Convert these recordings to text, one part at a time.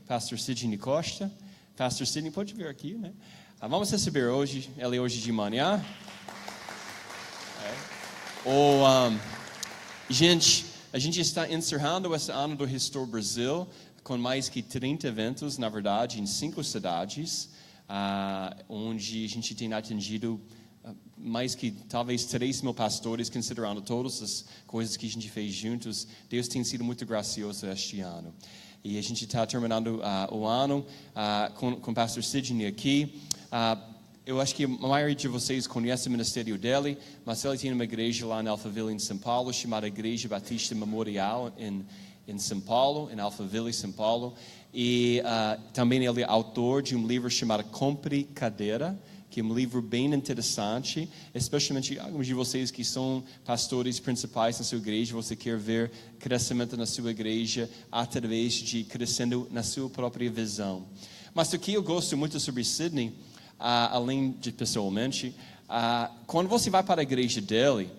Pastor Sidney Costa. Pastor Sidney, pode vir aqui, né? Vamos receber hoje, ela hoje de manhã. Gente, a gente está encerrando esse ano do Restore Brasil com mais que 30 eventos, na verdade, em 5 cidades, onde a gente tem atingido mais que talvez 3.000 pastores, considerando todas as coisas que a gente fez juntos. Deus tem sido muito gracioso este ano. E a gente está terminando o ano com o pastor Sidney aqui. Eu acho que a maioria de vocês conhece o ministério dele, mas ele tem uma igreja lá em Alphaville, em São Paulo, chamada Igreja Batista Memorial, em São Paulo, em Alphaville, São Paulo. E também ele é autor de um livro chamado Compre Cadeira, que é um livro bem interessante, especialmente alguns de vocês que são pastores principais na sua igreja, você quer ver crescimento na sua igreja através de crescendo na sua própria visão. Mas o que eu gosto muito sobre Sidney, além de pessoalmente, quando você vai para a igreja dele,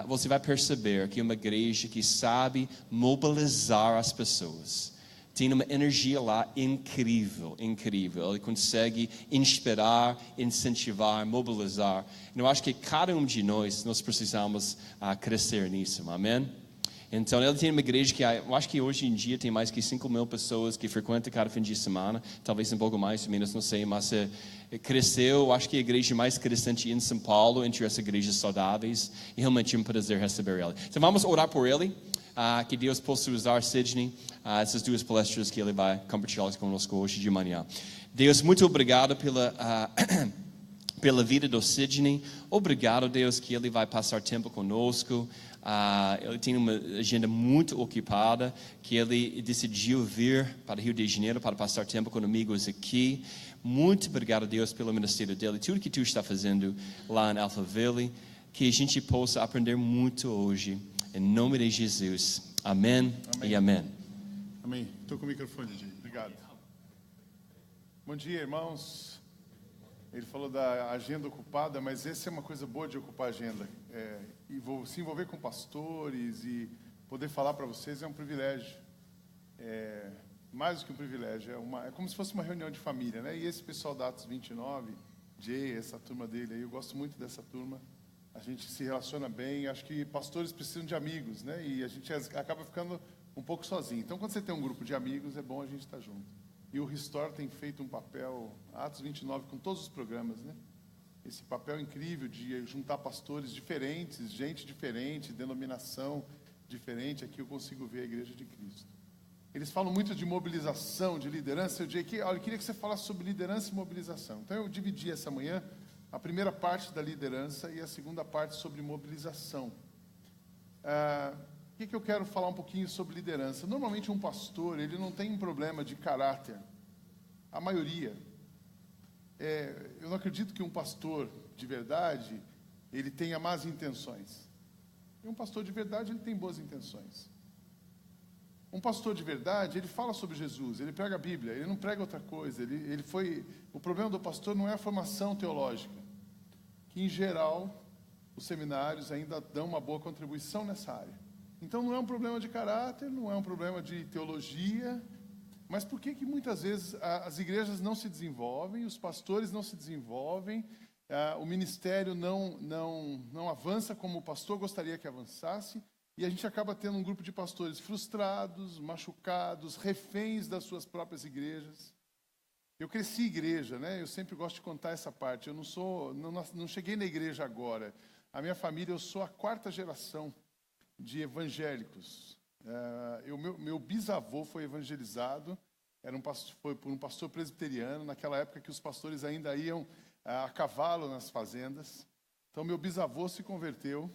você vai perceber que é uma igreja que sabe mobilizar as pessoas. Tem uma energia lá incrível, incrível. Ele consegue inspirar, incentivar, mobilizar. Eu acho que cada um de nós precisamos crescer nisso, amém? Então, ele tem uma igreja que eu acho que hoje em dia tem mais que 5.000 pessoas que frequentam cada fim de semana. Talvez um pouco mais, menos, não sei. Mas cresceu, acho que a igreja mais crescente em São Paulo, entre as igrejas saudáveis. E realmente é um prazer receber ele. Então, vamos orar por ele. Que Deus possa usar Sidney, essas 2 palestras que ele vai compartilhar conosco hoje de manhã. Deus, muito obrigado pela vida do Sidney. Obrigado, Deus, que ele vai passar tempo conosco. Ele tem uma agenda muito ocupada, que ele decidiu vir para o Rio de Janeiro para passar tempo com amigos aqui. Muito obrigado, Deus, pelo ministério dele, tudo que tu está fazendo lá em Alphaville, que a gente possa aprender muito hoje. Em nome de Jesus. Amém, amém. E amém. Amém. Estou com o microfone, Di. Obrigado. Bom dia, irmãos. Ele falou da agenda ocupada, mas essa é uma coisa boa de ocupar a agenda. E se envolver com pastores e poder falar para vocês é um privilégio. Mais do que um privilégio. É como se fosse uma reunião de família, né? E esse pessoal da Atos 29, Jay, essa turma dele aí, eu gosto muito dessa turma. A gente se relaciona bem, acho que pastores precisam de amigos, né? E a gente acaba ficando um pouco sozinho. Então, quando você tem um grupo de amigos, é bom a gente estar junto. E o Restore tem feito um papel, Atos 29, com todos os programas, né? Esse papel incrível de juntar pastores diferentes, gente diferente, denominação diferente. Aqui eu consigo ver a Igreja de Cristo. Eles falam muito de mobilização, de liderança. Eu queria que você falasse sobre liderança e mobilização. Então, eu dividi essa manhã a primeira parte da liderança e a segunda parte sobre mobilização. O que eu quero falar um pouquinho sobre liderança? Normalmente um pastor, ele não tem um problema de caráter. A maioria. Eu não acredito que um pastor de verdade, ele tenha más intenções. E um pastor de verdade, ele tem boas intenções. Um pastor de verdade, ele fala sobre Jesus, ele prega a Bíblia, ele não prega outra coisa. O problema do pastor não é a formação teológica, que em geral os seminários ainda dão uma boa contribuição nessa área. Então não é um problema de caráter, não é um problema de teologia, mas por que muitas vezes as igrejas não se desenvolvem, os pastores não se desenvolvem, o ministério não avança como o pastor gostaria que avançasse, e a gente acaba tendo um grupo de pastores frustrados, machucados, reféns das suas próprias igrejas. Eu cresci em igreja, né? Eu sempre gosto de contar essa parte. Eu não cheguei na igreja agora. A minha família, eu sou a 4ª geração de evangélicos. Meu bisavô foi evangelizado, foi por um pastor presbiteriano, naquela época que os pastores ainda iam a cavalo nas fazendas. Então, meu bisavô se converteu.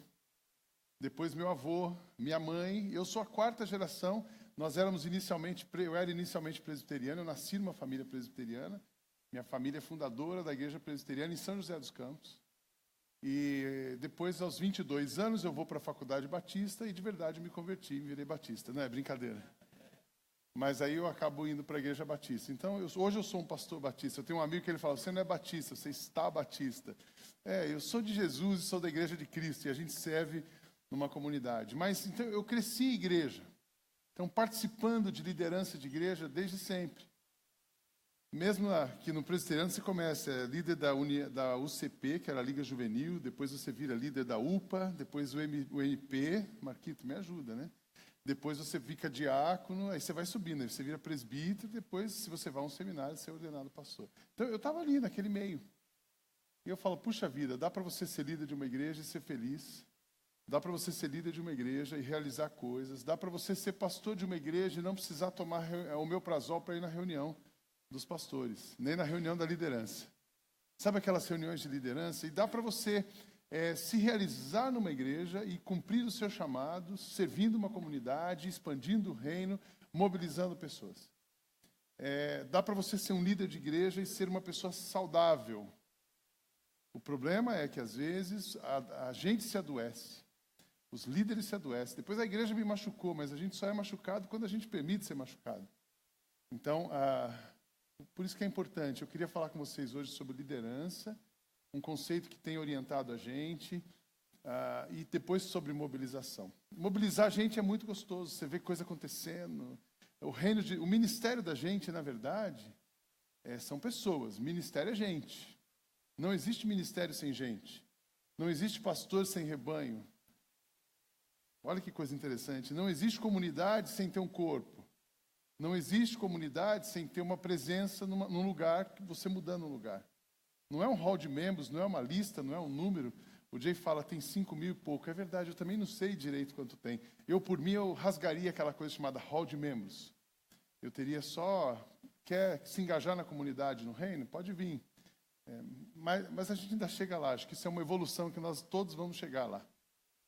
Depois, meu avô, minha mãe. Eu sou a 4ª geração. Eu era inicialmente presbiteriano, eu nasci numa família presbiteriana. Minha família é fundadora da igreja presbiteriana em São José dos Campos. E depois, aos 22 anos, eu vou para a faculdade batista e de verdade me converti, me virei batista. Não é brincadeira. Mas aí eu acabo indo para a igreja batista. Então, hoje eu sou um pastor batista. Eu tenho um amigo que ele fala, você não é batista, você está batista. Eu sou de Jesus e sou da igreja de Cristo e a gente serve numa comunidade. Mas então eu cresci em igreja. Então, participando de liderança de igreja desde sempre. Mesmo aqui no presbiteriano, você começa líder da UCP, que era a Liga Juvenil, depois você vira líder da UPA, depois o MP, Marquito, me ajuda, né? Depois você fica diácono, aí você vai subindo, aí você vira presbítero, depois, se você vai a um seminário, você é ordenado pastor. Então, eu estava ali, naquele meio. E eu falo, puxa vida, dá para você ser líder de uma igreja e ser feliz. Dá para você ser líder de uma igreja e realizar coisas. Dá para você ser pastor de uma igreja e não precisar tomar o omeprazol para ir na reunião dos pastores, nem na reunião da liderança. Sabe aquelas reuniões de liderança? E dá para você se realizar numa igreja e cumprir os seus chamados, servindo uma comunidade, expandindo o reino, mobilizando pessoas. Dá para você ser um líder de igreja e ser uma pessoa saudável. O problema é que, às vezes, a gente se adoece. Os líderes se adoecem. Depois a igreja me machucou, mas a gente só é machucado quando a gente permite ser machucado. Então, por isso que é importante. Eu queria falar com vocês hoje sobre liderança, um conceito que tem orientado a gente, e depois sobre mobilização. Mobilizar a gente é muito gostoso. Você vê coisa acontecendo. O ministério da gente, na verdade, são pessoas. Ministério é gente. Não existe ministério sem gente. Não existe pastor sem rebanho. Olha que coisa interessante. Não existe comunidade sem ter um corpo. Não existe comunidade sem ter uma presença num lugar, que você mudando um lugar. Não é um hall de membros, não é uma lista, não é um número. O Jay fala, tem 5.000 e pouco. É verdade, eu também não sei direito quanto tem. Por mim, eu rasgaria aquela coisa chamada hall de membros. Eu teria só... Quer se engajar na comunidade, no reino? Pode vir. Mas a gente ainda chega lá. Acho que isso é uma evolução que nós todos vamos chegar lá.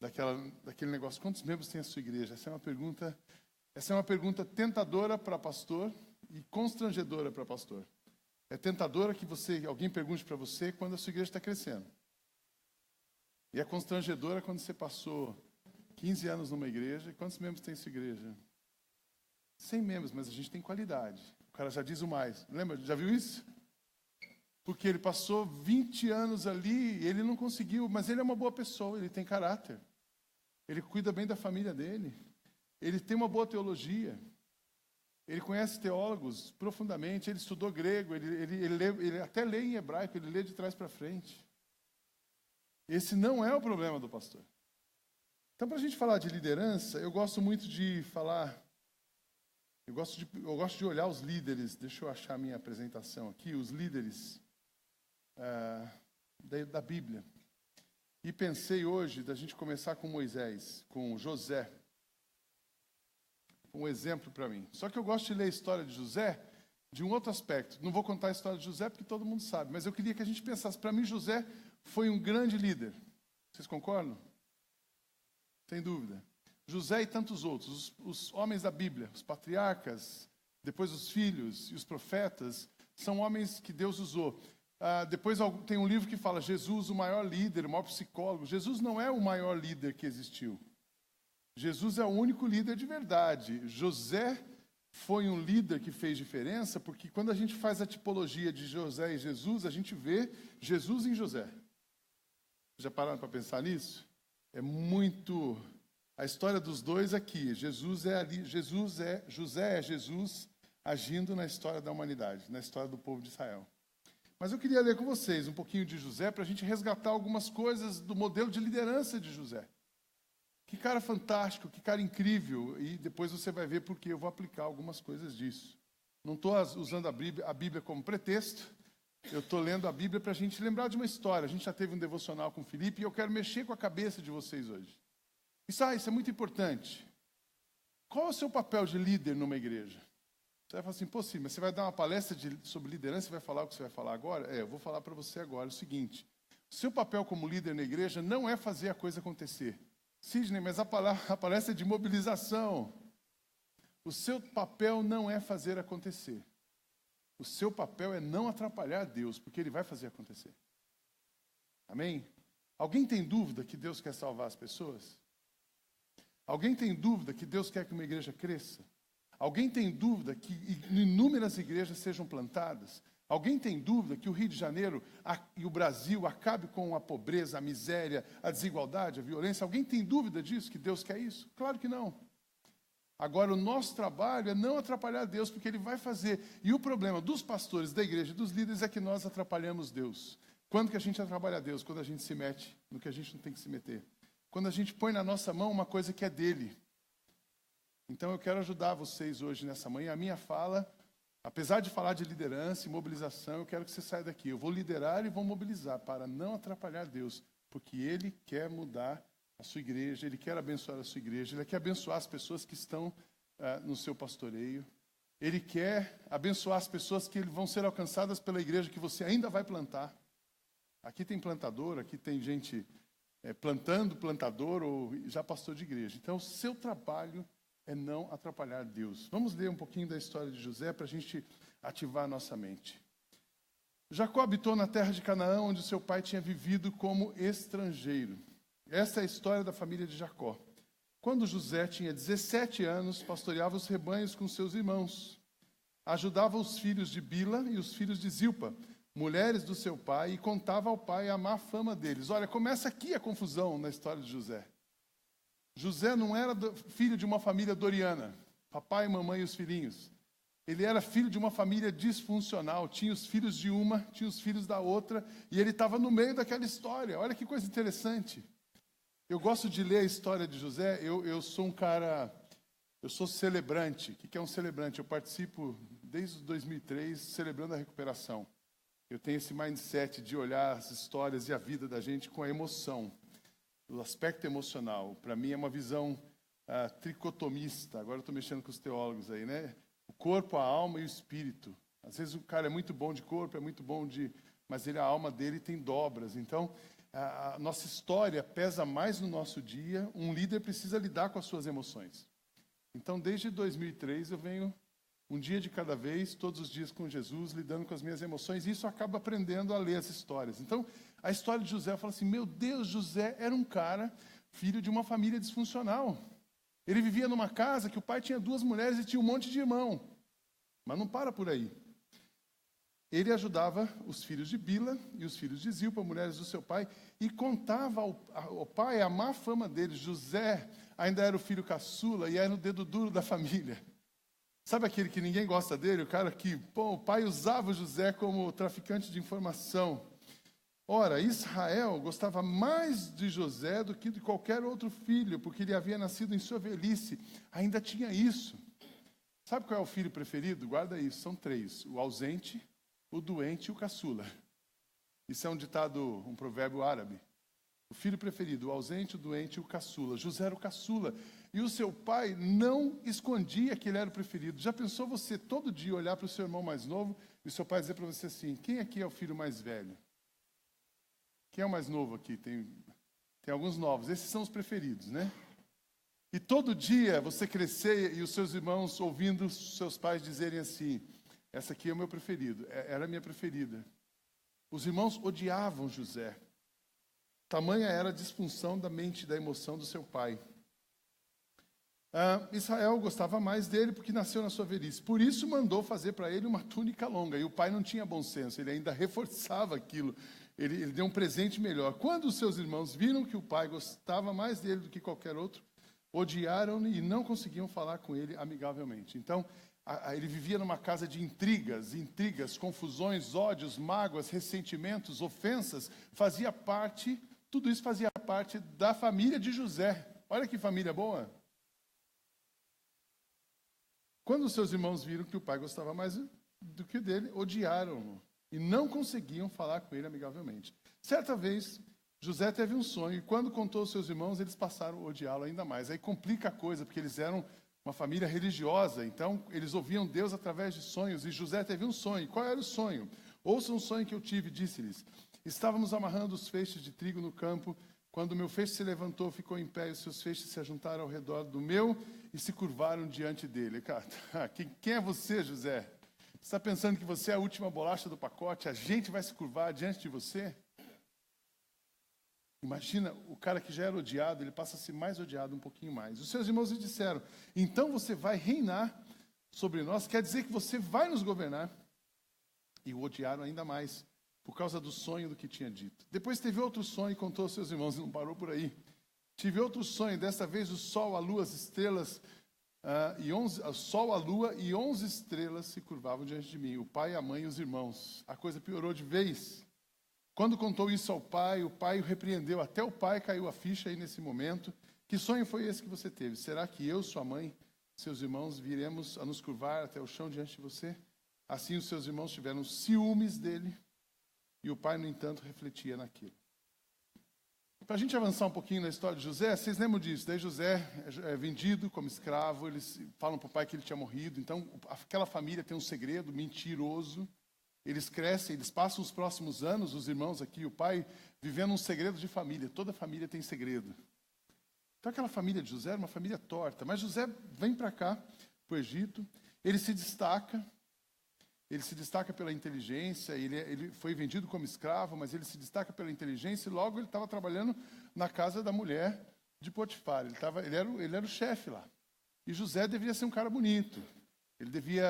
Daquele negócio. Quantos membros tem a sua igreja? Essa é uma pergunta tentadora para pastor e constrangedora para pastor. É tentadora que alguém pergunte para você quando a sua igreja está crescendo. E é constrangedora quando você passou 15 anos numa igreja. E quantos membros tem sua igreja? 100 membros, mas a gente tem qualidade. O cara já diz o mais. Lembra? Já viu isso? Porque ele passou 20 anos ali e ele não conseguiu, mas ele é uma boa pessoa, ele tem caráter. Ele cuida bem da família dele. Ele tem uma boa teologia. Ele conhece teólogos profundamente, ele estudou grego, ele até lê em hebraico, ele lê de trás para frente. Esse não é o problema do pastor. Então, para a gente falar de liderança, eu gosto muito de falar... Eu gosto de olhar os líderes. Deixa eu achar a minha apresentação aqui. Os líderes... da Bíblia. E pensei hoje da gente começar com Moisés, com José. Um exemplo para mim. Só que eu gosto de ler a história de José de um outro aspecto. Não vou contar a história de José porque todo mundo sabe, mas eu queria que a gente pensasse. Para mim, José foi um grande líder. Vocês concordam? Sem dúvida. José e tantos outros, os homens da Bíblia, os patriarcas, depois os filhos e os profetas, são homens que Deus usou. Depois tem um livro que fala Jesus, o maior líder, o maior psicólogo. Jesus não é o maior líder que existiu. Jesus é o único líder de verdade. José foi um líder que fez diferença, porque quando a gente faz a tipologia de José e Jesus, a gente vê Jesus em José. Já pararam para pensar nisso? É muito... A história dos dois aqui. José é Jesus agindo na história da humanidade, na história do povo de Israel. Mas eu queria ler com vocês um pouquinho de José para a gente resgatar algumas coisas do modelo de liderança de José. Que cara fantástico, que cara incrível. E depois você vai ver porque eu vou aplicar algumas coisas disso. Não estou usando a Bíblia como pretexto. Eu estou lendo a Bíblia para a gente lembrar de uma história. A gente já teve um devocional com o Felipe e eu quero mexer com a cabeça de vocês hoje. Isso é muito importante. Qual é o seu papel de líder numa igreja? Você vai falar assim, pô, sim, mas você vai dar uma palestra sobre liderança e vai falar o que você vai falar agora? Eu vou falar para você agora o seguinte. O seu papel como líder na igreja não é fazer a coisa acontecer. Sidney, mas a palestra é de mobilização. O seu papel não é fazer acontecer. O seu papel é não atrapalhar Deus, porque Ele vai fazer acontecer. Amém? Alguém tem dúvida que Deus quer salvar as pessoas? Alguém tem dúvida que Deus quer que uma igreja cresça? Alguém tem dúvida que inúmeras igrejas sejam plantadas? Alguém tem dúvida que o Rio de Janeiro e o Brasil acabe com a pobreza, a miséria, a desigualdade, a violência? Alguém tem dúvida disso, que Deus quer isso? Claro que não. Agora, o nosso trabalho é não atrapalhar Deus, porque Ele vai fazer. E o problema dos pastores, da igreja, dos líderes, é que nós atrapalhamos Deus. Quando que a gente atrapalha Deus? Quando a gente se mete no que a gente não tem que se meter. Quando a gente põe na nossa mão uma coisa que é dele. Então, eu quero ajudar vocês hoje nessa manhã. A minha fala, apesar de falar de liderança e mobilização, eu quero que você saia daqui. Eu vou liderar e vou mobilizar para não atrapalhar Deus, porque Ele quer mudar a sua igreja, Ele quer abençoar a sua igreja, Ele quer abençoar as pessoas que estão no seu pastoreio. Ele quer abençoar as pessoas que vão ser alcançadas pela igreja que você ainda vai plantar. Aqui tem plantador, aqui tem gente plantando, plantador ou já pastor de igreja. Então, o seu trabalho é não atrapalhar Deus. Vamos ler um pouquinho da história de José para a gente ativar a nossa mente. Jacó habitou na terra de Canaã, onde seu pai tinha vivido como estrangeiro. Essa é a história da família de Jacó. Quando José tinha 17 anos, pastoreava os rebanhos com seus irmãos. Ajudava os filhos de Bila e os filhos de Zilpa, mulheres do seu pai, e contava ao pai a má fama deles. Olha, começa aqui a confusão na história de José. José não era filho de uma família doriana, papai, mamãe e os filhinhos. Ele era filho de uma família disfuncional, tinha os filhos de uma, tinha os filhos da outra, e ele estava no meio daquela história. Olha que coisa interessante. Eu gosto de ler a história de José. Eu sou um cara, eu sou celebrante. O que é um celebrante? Eu participo desde 2003 celebrando a recuperação. Eu tenho esse mindset de olhar as histórias e a vida da gente com a emoção, o aspecto emocional. Para mim é uma visão tricotomista. Agora eu estou mexendo com os teólogos aí, né? O corpo, a alma e o espírito. Às vezes o cara é muito bom de corpo, é muito bom de... mas a alma dele tem dobras. Então, a nossa história pesa mais no nosso dia. Um líder precisa lidar com as suas emoções. Então, desde 2003, eu venho um dia de cada vez, todos os dias com Jesus, lidando com as minhas emoções. E isso acaba aprendendo a ler as histórias. Então, a história de José, eu falo assim, meu Deus, José era um cara, filho de uma família disfuncional. Ele vivia numa casa que o pai tinha 2 mulheres e tinha um monte de irmão. Mas não para por aí. Ele ajudava os filhos de Bila e os filhos de Zilpa, mulheres do seu pai, e contava ao pai a má fama deles. José ainda era o filho caçula e era o dedo duro da família. Sabe aquele que ninguém gosta dele? O cara que, o pai usava José como traficante de informação. Ora, Israel gostava mais de José do que de qualquer outro filho, porque ele havia nascido em sua velhice. Ainda tinha isso. Sabe qual é o filho preferido? Guarda isso, são 3. O ausente, o doente e o caçula. Isso é um ditado, um provérbio árabe. O filho preferido, o ausente, o doente e o caçula. José era o caçula. E o seu pai não escondia que ele era o preferido. Já pensou você todo dia olhar para o seu irmão mais novo e o seu pai dizer para você assim, quem aqui é o filho mais velho? Quem é o mais novo aqui? Tem alguns novos. Esses são os preferidos, né? E todo dia você crescer e os seus irmãos ouvindo seus pais dizerem assim, essa aqui é o meu preferido, era a minha preferida. Os irmãos odiavam José. Tamanha era a disfunção da mente e da emoção do seu pai. Israel gostava mais dele porque nasceu na sua velhice. Por isso mandou fazer para ele uma túnica longa. E o pai não tinha bom senso, ele ainda reforçava aquilo. Ele deu um presente melhor. Quando os seus irmãos viram que o pai gostava mais dele do que qualquer outro, odiaram-no e não conseguiam falar com ele amigavelmente. Então, ele vivia numa casa de intrigas, confusões, ódios, mágoas, ressentimentos, ofensas. Tudo isso fazia parte da família de José. Olha que família boa. Quando os seus irmãos viram que o pai gostava mais do que o dele, odiaram-no e não conseguiam falar com ele amigavelmente. Certa vez, José teve um sonho e quando contou aos seus irmãos, eles passaram a odiá-lo ainda mais. Aí complica a coisa, porque eles eram uma família religiosa, então eles ouviam Deus através de sonhos, e José teve um sonho. Qual era o sonho? Ouça um sonho que eu tive, disse-lhes. Estávamos amarrando os feixes de trigo no campo, quando o meu feixe se levantou, ficou em pé, e os seus feixes se ajuntaram ao redor do meu e se curvaram diante dele. Cara, quem é você, José? Você está pensando que você é a última bolacha do pacote? A gente vai se curvar diante de você? Imagina, o cara que já era odiado, ele passa a ser mais odiado um pouquinho mais. Os seus irmãos lhe disseram, então você vai reinar sobre nós, quer dizer que você vai nos governar. E o odiaram ainda mais, por causa do sonho do que tinha dito. Depois teve outro sonho e contou aos seus irmãos, e não parou por aí. Tive outro sonho, desta vez o sol, a lua, as estrelas e 11, o sol, a lua e 11 estrelas se curvavam diante de mim, o pai, a mãe e os irmãos. A coisa piorou de vez. Quando contou isso ao pai, o pai o repreendeu. Até o pai caiu a ficha aí nesse momento. Que sonho foi esse que você teve? Será que eu, sua mãe, seus irmãos, viremos a nos curvar até o chão diante de você? Assim os seus irmãos tiveram ciúmes dele, e o pai, no entanto, refletia naquilo. Para a gente avançar um pouquinho na história de José, vocês lembram disso? Daí José é vendido como escravo, eles falam para o pai que ele tinha morrido. Então, aquela família tem um segredo mentiroso. Eles crescem, eles passam os próximos anos, os irmãos aqui, o pai, vivendo um segredo de família. Toda família tem segredo. Então, aquela família de José era uma família torta. Mas José vem para cá, para o Egito. Ele se destaca pela inteligência. Ele foi vendido como escravo, mas ele se destaca pela inteligência. E logo ele estava trabalhando na casa da mulher de Potifar. Ele era o chefe lá. E José deveria ser um cara bonito. Ele devia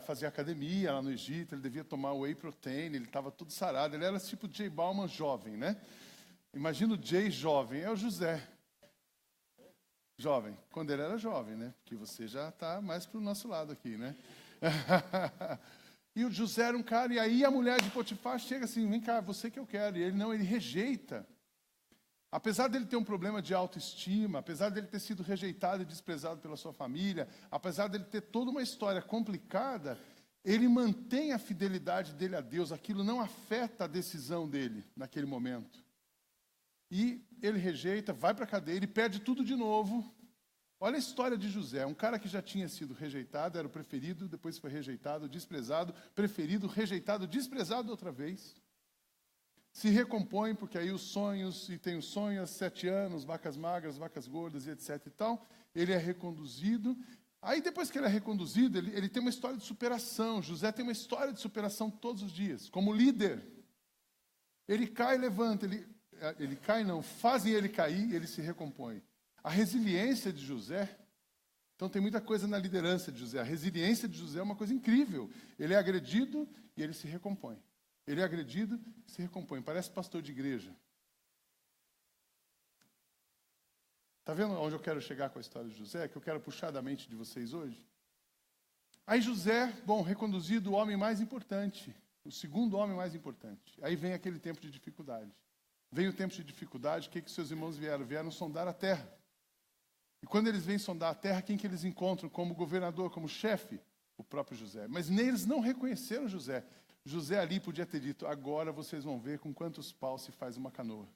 fazer academia lá no Egito, ele devia tomar whey protein, ele estava todo sarado. Ele era tipo Jay Bauman jovem, né? Imagina o Jay jovem, é o José. Jovem, quando ele era jovem, né? Porque você já está mais para o nosso lado aqui, né? E o José era um cara, e aí a mulher de Potifar chega assim, vem cá, você que eu quero. E ele rejeita. Apesar dele ter um problema de autoestima, apesar dele ter sido rejeitado e desprezado pela sua família, apesar dele ter toda uma história complicada, ele mantém a fidelidade dele a Deus. Aquilo não afeta a decisão dele naquele momento. E ele rejeita, vai para a cadeia, ele perde tudo de novo. Olha a história de José, um cara que já tinha sido rejeitado, era o preferido, depois foi rejeitado, desprezado, preferido, rejeitado, desprezado outra vez. Se recompõe, porque aí os sonhos, e tem os sonhos, 7 anos, vacas magras, vacas gordas e etc e tal. Ele é reconduzido. Aí depois que ele é reconduzido, ele tem uma história de superação. José tem uma história de superação todos os dias, como líder. Ele cai e levanta, ele cai não, fazem ele cair e ele se recompõe. A resiliência de José, então tem muita coisa na liderança de José. A resiliência de José é uma coisa incrível. Ele é agredido e ele se recompõe. Ele é agredido e se recompõe. Parece pastor de igreja. Está vendo onde eu quero chegar com a história de José? Que eu quero puxar da mente de vocês hoje? Aí José, reconduzido, o homem mais importante. O segundo homem mais importante. Aí vem aquele tempo de dificuldade. Vem o tempo de dificuldade, o que seus irmãos vieram? Vieram sondar a terra. E quando eles vêm sondar a terra, quem que eles encontram como governador, como chefe? O próprio José. Mas eles não reconheceram José. José ali podia ter dito, agora vocês vão ver com quantos paus se faz uma canoa.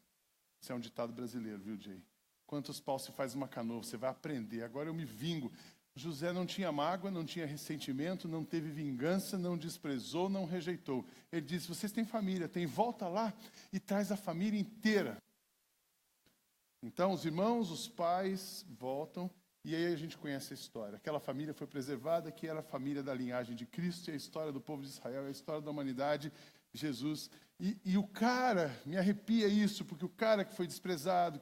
Isso é um ditado brasileiro, viu, Jay? Quantos paus se faz uma canoa, você vai aprender, agora eu me vingo. José não tinha mágoa, não tinha ressentimento, não teve vingança, não desprezou, não rejeitou. Ele disse, vocês têm família, volta lá e traz a família inteira. Então os irmãos, os pais voltam. E aí a gente conhece a história. Aquela família foi preservada, que era a família da linhagem de Cristo, e a história do povo de Israel, a história da humanidade, Jesus. E o cara, me arrepia isso, porque o cara que foi desprezado,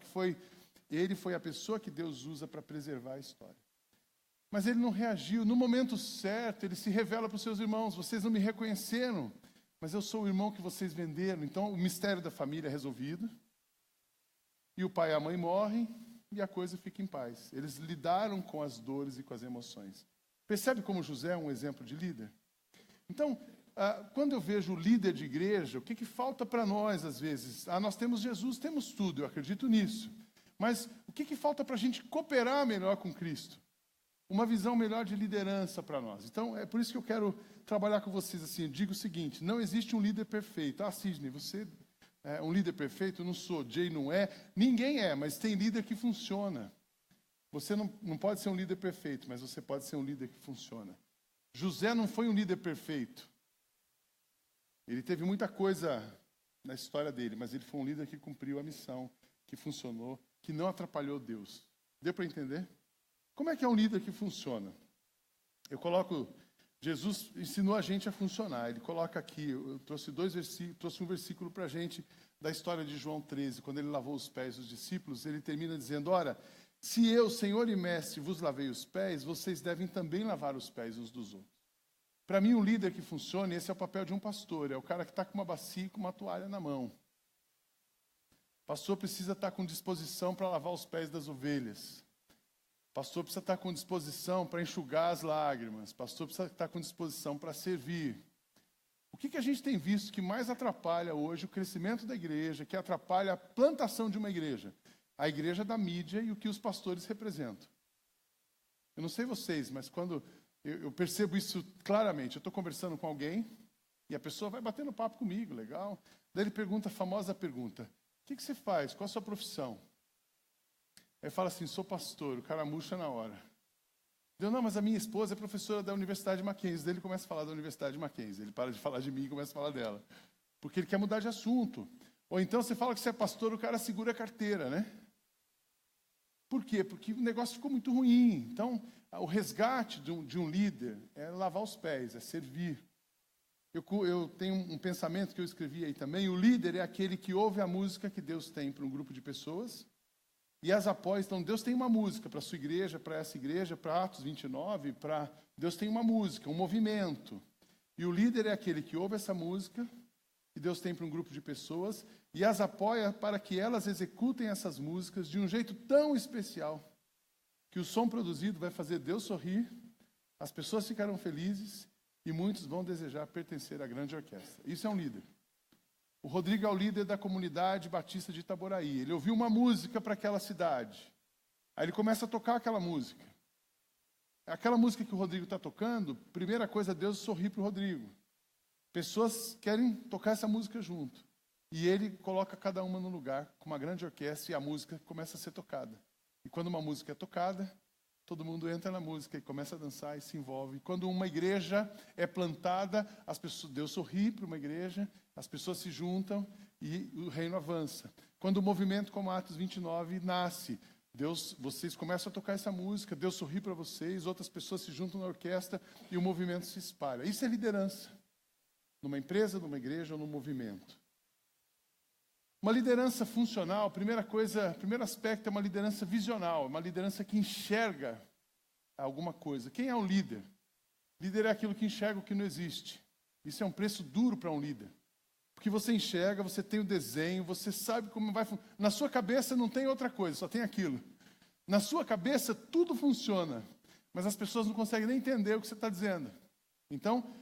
ele foi a pessoa que Deus usa para preservar a história. Mas ele não reagiu. No momento certo, ele se revela para os seus irmãos. Vocês não me reconheceram, mas eu sou o irmão que vocês venderam. Então o mistério da família é resolvido. E o pai e a mãe morrem. E a coisa fica em paz. Eles lidaram com as dores e com as emoções. Percebe como José é um exemplo de líder? Então, quando eu vejo o líder de igreja, o que falta para nós às vezes? Nós temos Jesus, temos tudo, eu acredito nisso. Mas o que falta para a gente cooperar melhor com Cristo? Uma visão melhor de liderança para nós. Então, é por isso que eu quero trabalhar com vocês assim. Eu digo o seguinte, não existe um líder perfeito. Sidney, você... um líder perfeito? Eu não sou, Jay não é, ninguém é, mas tem líder que funciona. Você não pode ser um líder perfeito, mas você pode ser um líder que funciona. José não foi um líder perfeito. Ele teve muita coisa na história dele, mas ele foi um líder que cumpriu a missão, que funcionou, que não atrapalhou Deus. Deu para entender? Como é que é um líder que funciona? Jesus ensinou a gente a funcionar. Ele coloca aqui, eu trouxe um versículo para a gente da história de João 13, quando ele lavou os pés dos discípulos, ele termina dizendo, ora, se eu, Senhor e Mestre, vos lavei os pés, vocês devem também lavar os pés uns dos outros. Para mim, um líder que funciona, esse é o papel de um pastor, é o cara que está com uma bacia e com uma toalha na mão. O pastor precisa estar com disposição para lavar os pés das ovelhas. Pastor precisa estar com disposição para enxugar as lágrimas. Pastor precisa estar com disposição para servir. O que a gente tem visto que mais atrapalha hoje o crescimento da igreja, que atrapalha a plantação de uma igreja? A igreja da mídia e o que os pastores representam. Eu não sei vocês, mas quando eu percebo isso claramente, eu estou conversando com alguém e a pessoa vai batendo papo comigo, legal. Daí ele pergunta a famosa pergunta: o que você faz? Qual a sua profissão? Aí fala assim: sou pastor. O cara murcha na hora. Eu, não, mas a minha esposa é professora da Universidade de Mackenzie. Daí ele começa a falar da Universidade de Mackenzie. Ele para de falar de mim e começa a falar dela. Porque ele quer mudar de assunto. Ou então você fala que você é pastor, o cara segura a carteira, né? Por quê? Porque o negócio ficou muito ruim. Então, o resgate de um líder é lavar os pés, é servir. Eu tenho um pensamento que eu escrevi aí também. O líder é aquele que ouve a música que Deus tem para um grupo de pessoas e as apoia. Então, Deus tem uma música para a sua igreja, para essa igreja, para Atos 29, Deus tem uma música, um movimento. E o líder é aquele que ouve essa música que Deus tem para um grupo de pessoas e as apoia para que elas executem essas músicas de um jeito tão especial que o som produzido vai fazer Deus sorrir, as pessoas ficarão felizes e muitos vão desejar pertencer à grande orquestra. Isso é um líder. O Rodrigo é o líder da comunidade batista de Itaboraí. Ele ouviu uma música para aquela cidade. Aí ele começa a tocar aquela música. Aquela música que o Rodrigo está tocando, primeira coisa, Deus sorri para o Rodrigo. Pessoas querem tocar essa música junto. E ele coloca cada uma no lugar, com uma grande orquestra, e a música começa a ser tocada. E quando uma música é tocada, todo mundo entra na música e começa a dançar e se envolve. Quando uma igreja é plantada, Deus sorri para uma igreja, as pessoas se juntam e o reino avança. Quando o movimento como Atos 29 nasce, vocês começam a tocar essa música, Deus sorri para vocês, outras pessoas se juntam na orquestra e o movimento se espalha. Isso é liderança. Numa empresa, numa igreja ou num movimento. Uma liderança funcional, primeiro aspecto é uma liderança visional, uma liderança que enxerga alguma coisa. Quem é um líder? Líder é aquilo que enxerga o que não existe. Isso é um preço duro para um líder. Porque você enxerga, você tem o desenho, você sabe como vai funcionar. Na sua cabeça não tem outra coisa, só tem aquilo. Na sua cabeça tudo funciona, mas as pessoas não conseguem nem entender o que você está dizendo. Então,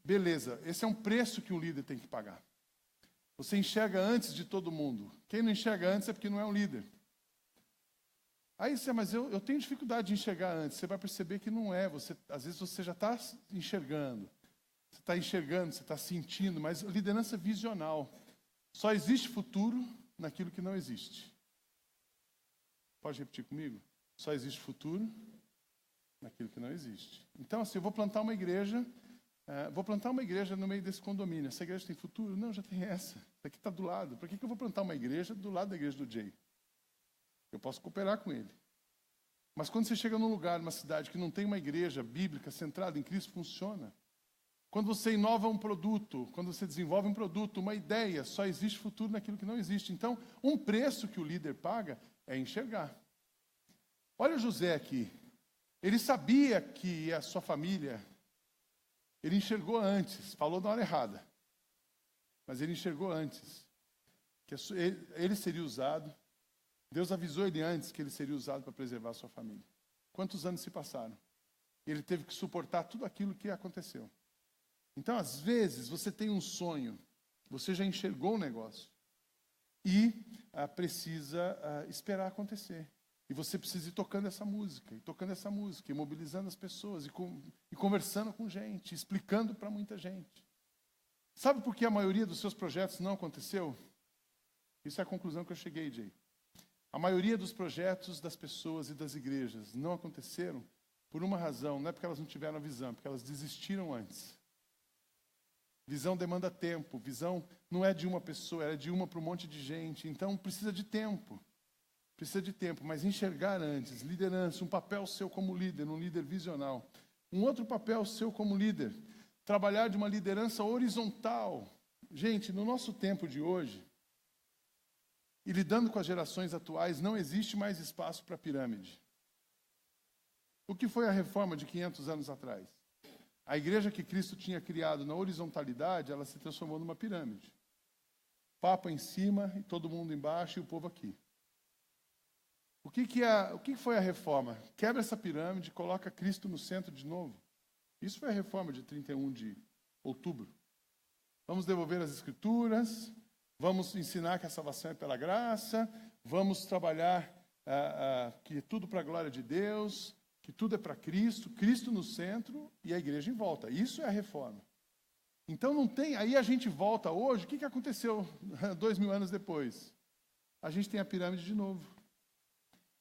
beleza, esse é um preço que um líder tem que pagar. Você enxerga antes de todo mundo. Quem não enxerga antes é porque não é um líder. Aí você, mas eu tenho dificuldade de enxergar antes. Você vai perceber que não é. Às vezes você já está enxergando. Você está enxergando, você está sentindo, mas liderança visional. Só existe futuro naquilo que não existe. Pode repetir comigo? Só existe futuro naquilo que não existe. Então, assim, eu vou plantar uma igreja no meio desse condomínio. Essa igreja tem futuro? Não, já tem essa. Essa aqui está do lado. Por que eu vou plantar uma igreja do lado da igreja do Jay? Eu posso cooperar com ele. Mas quando você chega num lugar, numa cidade que não tem uma igreja bíblica centrada em Cristo, funciona. Quando você inova um produto, quando você desenvolve um produto, uma ideia, só existe futuro naquilo que não existe. Então, um preço que o líder paga é enxergar. Olha o José aqui. Ele sabia que a sua família... Ele enxergou antes, falou na hora errada. Mas ele enxergou antes. Que ele seria usado. Deus avisou ele antes que ele seria usado para preservar a sua família. Quantos anos se passaram? Ele teve que suportar tudo aquilo que aconteceu. Então, às vezes, você tem um sonho. Você já enxergou o negócio. E precisa esperar acontecer. E você precisa ir tocando essa música, e mobilizando as pessoas, e conversando com gente, explicando para muita gente. Sabe por que a maioria dos seus projetos não aconteceu? Isso é a conclusão que eu cheguei, Jay. A maioria dos projetos das pessoas e das igrejas não aconteceram por uma razão, não é porque elas não tiveram a visão, é porque elas desistiram antes. Visão demanda tempo, visão não é de uma pessoa, é de uma para um monte de gente, então precisa de tempo. Precisa de tempo, mas enxergar antes, liderança, um papel seu como líder, um líder visional. Um outro papel seu como líder, trabalhar de uma liderança horizontal. Gente, no nosso tempo de hoje, e lidando com as gerações atuais, não existe mais espaço para pirâmide. O que foi a reforma de 500 anos atrás? A igreja que Cristo tinha criado na horizontalidade, ela se transformou numa pirâmide. Papa em cima e todo mundo embaixo e o povo aqui. O que foi a reforma? Quebra essa pirâmide, coloca Cristo no centro de novo. Isso foi a reforma de 31 de outubro. Vamos devolver as Escrituras, vamos ensinar que a salvação é pela graça, vamos trabalhar que tudo para a glória de Deus, que tudo é para Cristo, Cristo no centro e a igreja em volta. Isso é a reforma. Então não tem, aí a gente volta hoje, o que aconteceu 2000 anos depois? A gente tem a pirâmide de novo.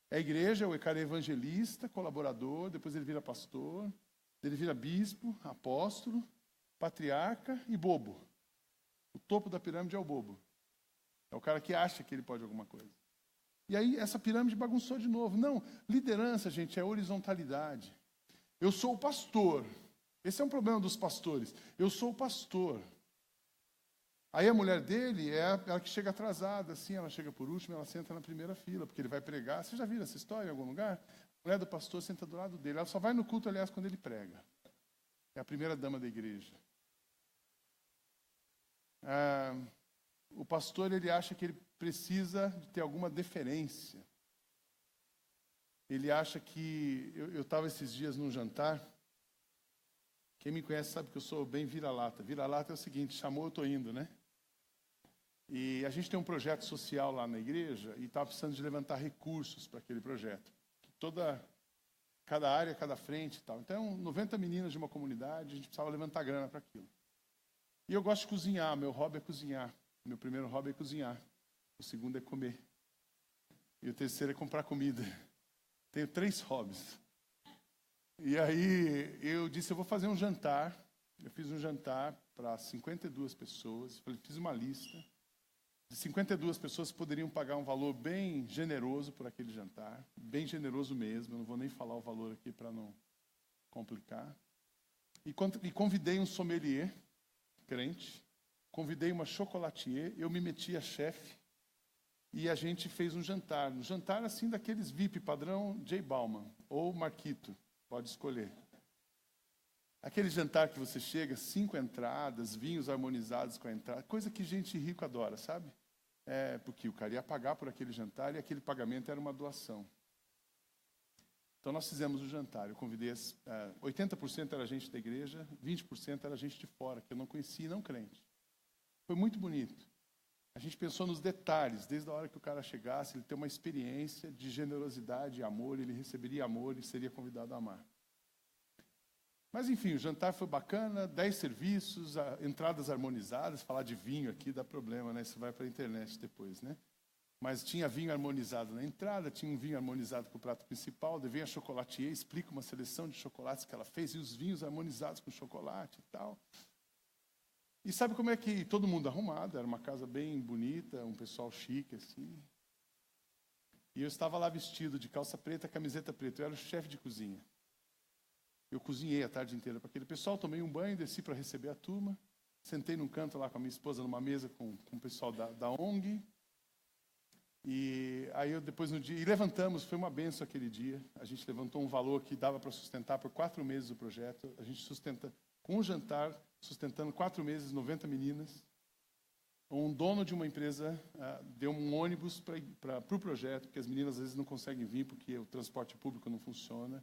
A igreja, o cara é evangelista, colaborador, depois ele vira pastor, ele vira bispo, apóstolo, patriarca e bobo. O topo da pirâmide é o bobo. É o cara que acha que ele pode alguma coisa. E aí essa pirâmide bagunçou de novo. Não, liderança, gente, é horizontalidade. Eu sou o pastor. Esse é um problema dos pastores. Eu sou o pastor. Aí a mulher dele é ela que chega atrasada, assim, ela chega por último, ela senta na primeira fila, porque ele vai pregar. Você já viu essa história em algum lugar? A mulher do pastor senta do lado dele. Ela só vai no culto, aliás, quando ele prega. É a primeira dama da igreja. O pastor, ele acha que ele precisa de ter alguma deferência. Ele acha que... Eu estava esses dias num jantar. Quem me conhece sabe que eu sou bem vira-lata. Vira-lata é o seguinte, chamou, eu estou indo, né? E a gente tem um projeto social lá na igreja e estava precisando de levantar recursos para aquele projeto. Cada área, cada frente e tal. Então, 90 meninas de uma comunidade, a gente precisava levantar grana para aquilo. E eu gosto de cozinhar, meu hobby é cozinhar. Meu primeiro hobby é cozinhar. O segundo é comer. E o terceiro é comprar comida. Tenho 3 hobbies. E aí eu disse, eu vou fazer um jantar. Eu fiz um jantar para 52 pessoas. Fiz uma lista. De 52 pessoas que poderiam pagar um valor bem generoso por aquele jantar. Bem generoso mesmo. Eu não vou nem falar o valor aqui para não complicar. E convidei um sommelier, crente. Convidei uma chocolatier. Eu me meti a chefe. E a gente fez um jantar. Um jantar assim daqueles VIP, padrão J. Bauman. Ou Marquito. Pode escolher. Aquele jantar que você chega, 5 entradas, vinhos harmonizados com a entrada, coisa que gente rica adora, sabe? Porque o cara ia pagar por aquele jantar e aquele pagamento era uma doação. Então nós fizemos o jantar. Eu convidei, 80% era gente da igreja, 20% era gente de fora, que eu não conhecia e não crente. Foi muito bonito. A gente pensou nos detalhes, desde a hora que o cara chegasse, ele ter uma experiência de generosidade e amor, ele receberia amor e seria convidado a amar. Mas, enfim, o jantar foi bacana, 10 serviços, entradas harmonizadas. Falar de vinho aqui dá problema, né? Isso vai para a internet depois, né? Mas tinha vinho harmonizado na entrada, tinha um vinho harmonizado com o prato principal. Vem a chocolatier, explica uma seleção de chocolates que ela fez e os vinhos harmonizados com chocolate e tal. E sabe como é que todo mundo arrumado? Era uma casa bem bonita, um pessoal chique, assim. E eu estava lá vestido de calça preta, camiseta preta. Eu era o chefe de cozinha. Eu cozinhei a tarde inteira para aquele pessoal, tomei um banho, desci para receber a turma, sentei num canto lá com a minha esposa, numa mesa com o pessoal da ONG. E aí eu depois no dia, e levantamos, foi uma benção aquele dia. A gente levantou um valor que dava para sustentar por 4 meses o projeto. A gente sustenta, com um jantar, sustentando 4 meses, 90 meninas. Um dono de uma empresa deu um ônibus para o projeto, porque as meninas às vezes não conseguem vir porque o transporte público não funciona.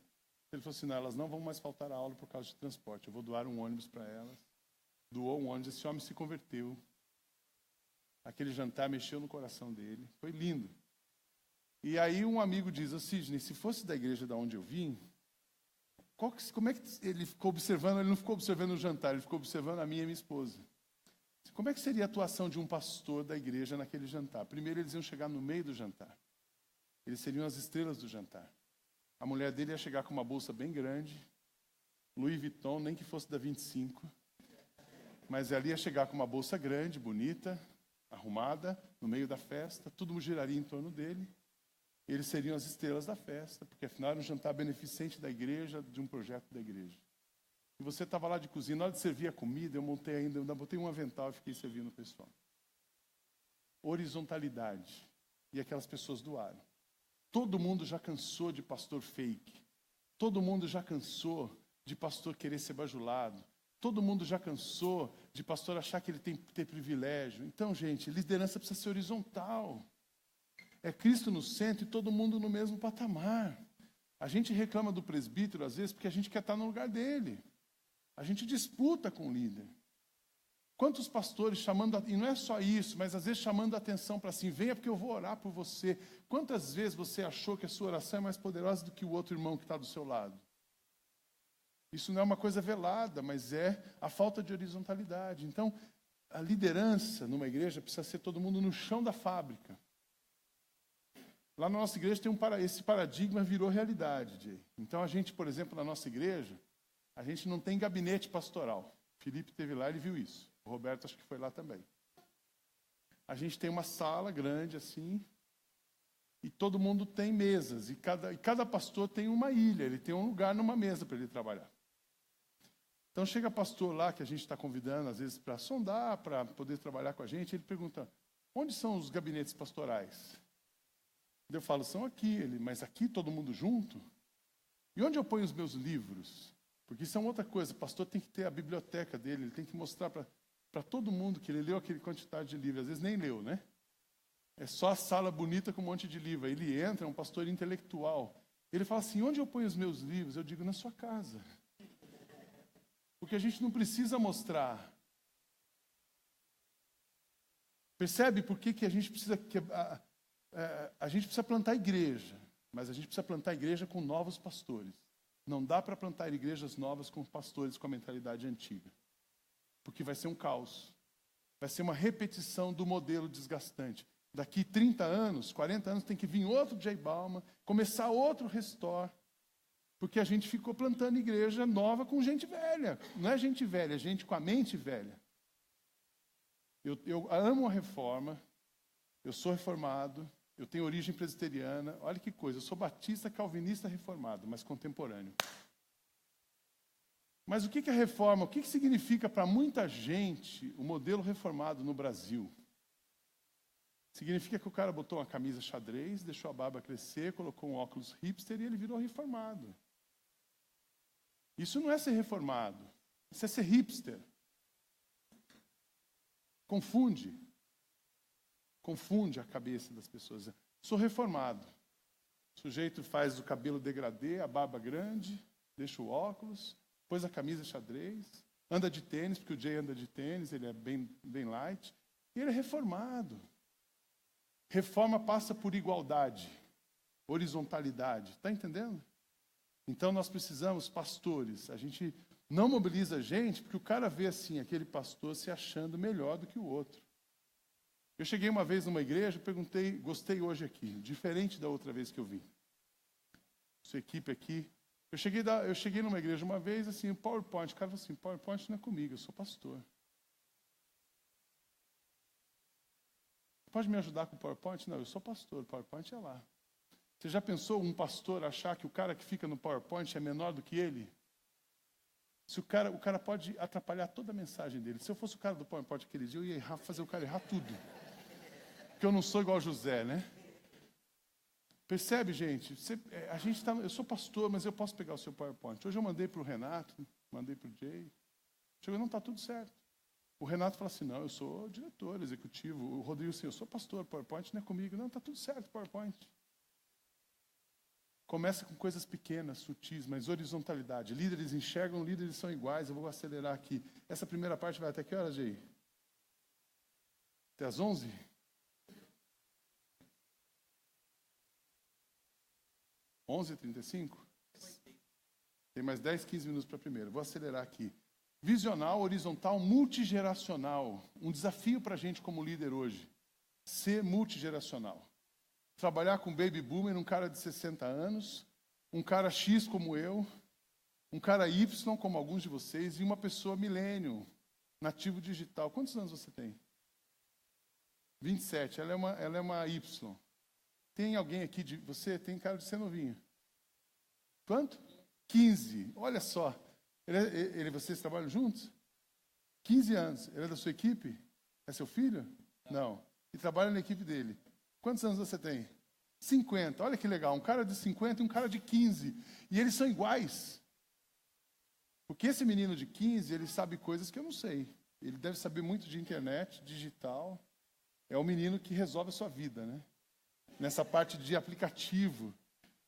Ele falou assim, não, elas não vão mais faltar a aula por causa de transporte. Eu vou doar um ônibus para elas. Doou um ônibus, esse homem se converteu. Aquele jantar mexeu no coração dele. Foi lindo. E aí um amigo diz, Sidney, se fosse da igreja de onde eu vim, como é que ele ficou observando? Ele não ficou observando o jantar, ele ficou observando a minha e a minha esposa. Como é que seria a atuação de um pastor da igreja naquele jantar? Primeiro, eles iam chegar no meio do jantar. Eles seriam as estrelas do jantar. A mulher dele ia chegar com uma bolsa bem grande, Louis Vuitton, nem que fosse da 25. Mas ela ia chegar com uma bolsa grande, bonita, arrumada, no meio da festa, tudo giraria em torno dele. Eles seriam as estrelas da festa, porque afinal era um jantar beneficente da igreja, de um projeto da igreja. E você estava lá de cozinha, na hora de servir a comida, eu ainda botei um avental e fiquei servindo o pessoal. Horizontalidade. E aquelas pessoas doaram. Todo mundo já cansou de pastor fake. Todo mundo já cansou de pastor querer ser bajulado. Todo mundo já cansou de pastor achar que ele tem que ter privilégio. Então, gente, liderança precisa ser horizontal. é Cristo no centro e todo mundo no mesmo patamar. A gente reclama do presbítero, às vezes, porque a gente quer estar no lugar dele. A gente disputa com o líder. Quantos pastores chamando, e não é só isso, mas às vezes chamando a atenção para assim, venha porque eu vou orar por você. Quantas vezes você achou que a sua oração é mais poderosa do que o outro irmão que está do seu lado? Isso não é uma coisa velada, mas é a falta de horizontalidade. Então, a liderança numa igreja precisa ser todo mundo no chão da fábrica. Lá na nossa igreja esse paradigma virou realidade, Jay. Então a gente, por exemplo, na nossa igreja, a gente não tem gabinete pastoral. O Felipe esteve lá, ele viu isso. O Roberto acho que foi lá também. A gente tem uma sala grande assim, e todo mundo tem mesas, e cada pastor tem uma ilha, ele tem um lugar numa mesa para ele trabalhar. Então chega pastor lá, que a gente está convidando, às vezes, para sondar, para poder trabalhar com a gente, ele pergunta, onde são os gabinetes pastorais? Eu falo, são aqui. Ele, mas aqui todo mundo junto? E onde eu ponho os meus livros? Porque isso é outra coisa, o pastor tem que ter a biblioteca dele, ele tem que mostrar para todo mundo que ele leu aquele quantidade de livros, às vezes nem leu, né? É só a sala bonita com um monte de livro. Aí ele entra, é um pastor intelectual. Ele fala assim, onde eu ponho os meus livros? Eu digo, na sua casa. Porque a gente não precisa mostrar. Percebe por que a gente precisa... a gente precisa plantar igreja, mas a gente precisa plantar igreja com novos pastores. Não dá para plantar igrejas novas com pastores com a mentalidade antiga. Porque vai ser um caos. Vai ser uma repetição do modelo desgastante. Daqui 30 anos, 40 anos, tem que vir outro Jay Bauman, começar outro Restore. Porque a gente ficou plantando igreja nova com gente velha. Não é gente velha, é gente com a mente velha. Eu amo a reforma, eu sou reformado, eu tenho origem presbiteriana. Olha que coisa, eu sou batista, calvinista, reformado, mas contemporâneo. Mas o que é reforma? O que significa para muita gente o modelo reformado no Brasil? Significa que o cara botou uma camisa xadrez, deixou a barba crescer, colocou um óculos hipster e ele virou reformado. Isso não é ser reformado, isso é ser hipster. Confunde a cabeça das pessoas. Sou reformado. O sujeito faz o cabelo degradê, a barba grande, deixa o óculos, pôs a camisa xadrez, anda de tênis, porque o Jay anda de tênis, ele é bem light, e ele é reformado. Reforma passa por igualdade, horizontalidade. Está entendendo? Então nós precisamos, pastores, a gente não mobiliza a gente, porque o cara vê assim, aquele pastor se achando melhor do que o outro. Eu cheguei uma vez numa igreja, perguntei, gostei hoje aqui, diferente da outra vez que eu vim. Sua equipe aqui. Eu cheguei numa igreja uma vez, assim, o PowerPoint. O cara falou assim, PowerPoint não é comigo, eu sou pastor. Pode me ajudar com o PowerPoint? Não, eu sou pastor, o PowerPoint é lá. Você já pensou um pastor achar que o cara que fica no PowerPoint é menor do que ele? Se o cara pode atrapalhar toda a mensagem dele. Se eu fosse o cara do PowerPoint aquele dia, eu ia fazer o cara errar tudo. Porque eu não sou igual José, né? Percebe, gente? Eu sou pastor, mas eu posso pegar o seu PowerPoint. Hoje eu mandei para o Renato, mandei para o Jay. Chegou, não, está tudo certo. O Renato fala assim, não, eu sou diretor executivo. O Rodrigo assim, eu sou pastor, PowerPoint não é comigo. Não, está tudo certo, PowerPoint. Começa com coisas pequenas, sutis, mas horizontalidade. Líderes enxergam, líderes são iguais. Eu vou acelerar aqui. Essa primeira parte vai até que horas, Jay? Até às 11? H 11h35? Tem mais 10, 15 minutos para a primeira. Vou acelerar aqui. Visional, horizontal, multigeracional. Um desafio para a gente como líder hoje. Ser multigeracional. Trabalhar com baby boomer, um cara de 60 anos, um cara X como eu, um cara Y como alguns de vocês, e uma pessoa milênio, nativo digital. Quantos anos você tem? 27. Ela é uma Y. Tem alguém aqui de... Você tem cara de ser novinho. Quanto? 15. Olha só. Vocês trabalham juntos? 15 anos. Ele é da sua equipe? É seu filho? Não. E trabalha na equipe dele. Quantos anos você tem? 50. Olha que legal. Um cara de 50 e um cara de 15. E eles são iguais. Porque esse menino de 15, ele sabe coisas que eu não sei. Ele deve saber muito de internet, digital. É o menino que resolve a sua vida, né? nessa parte de aplicativo.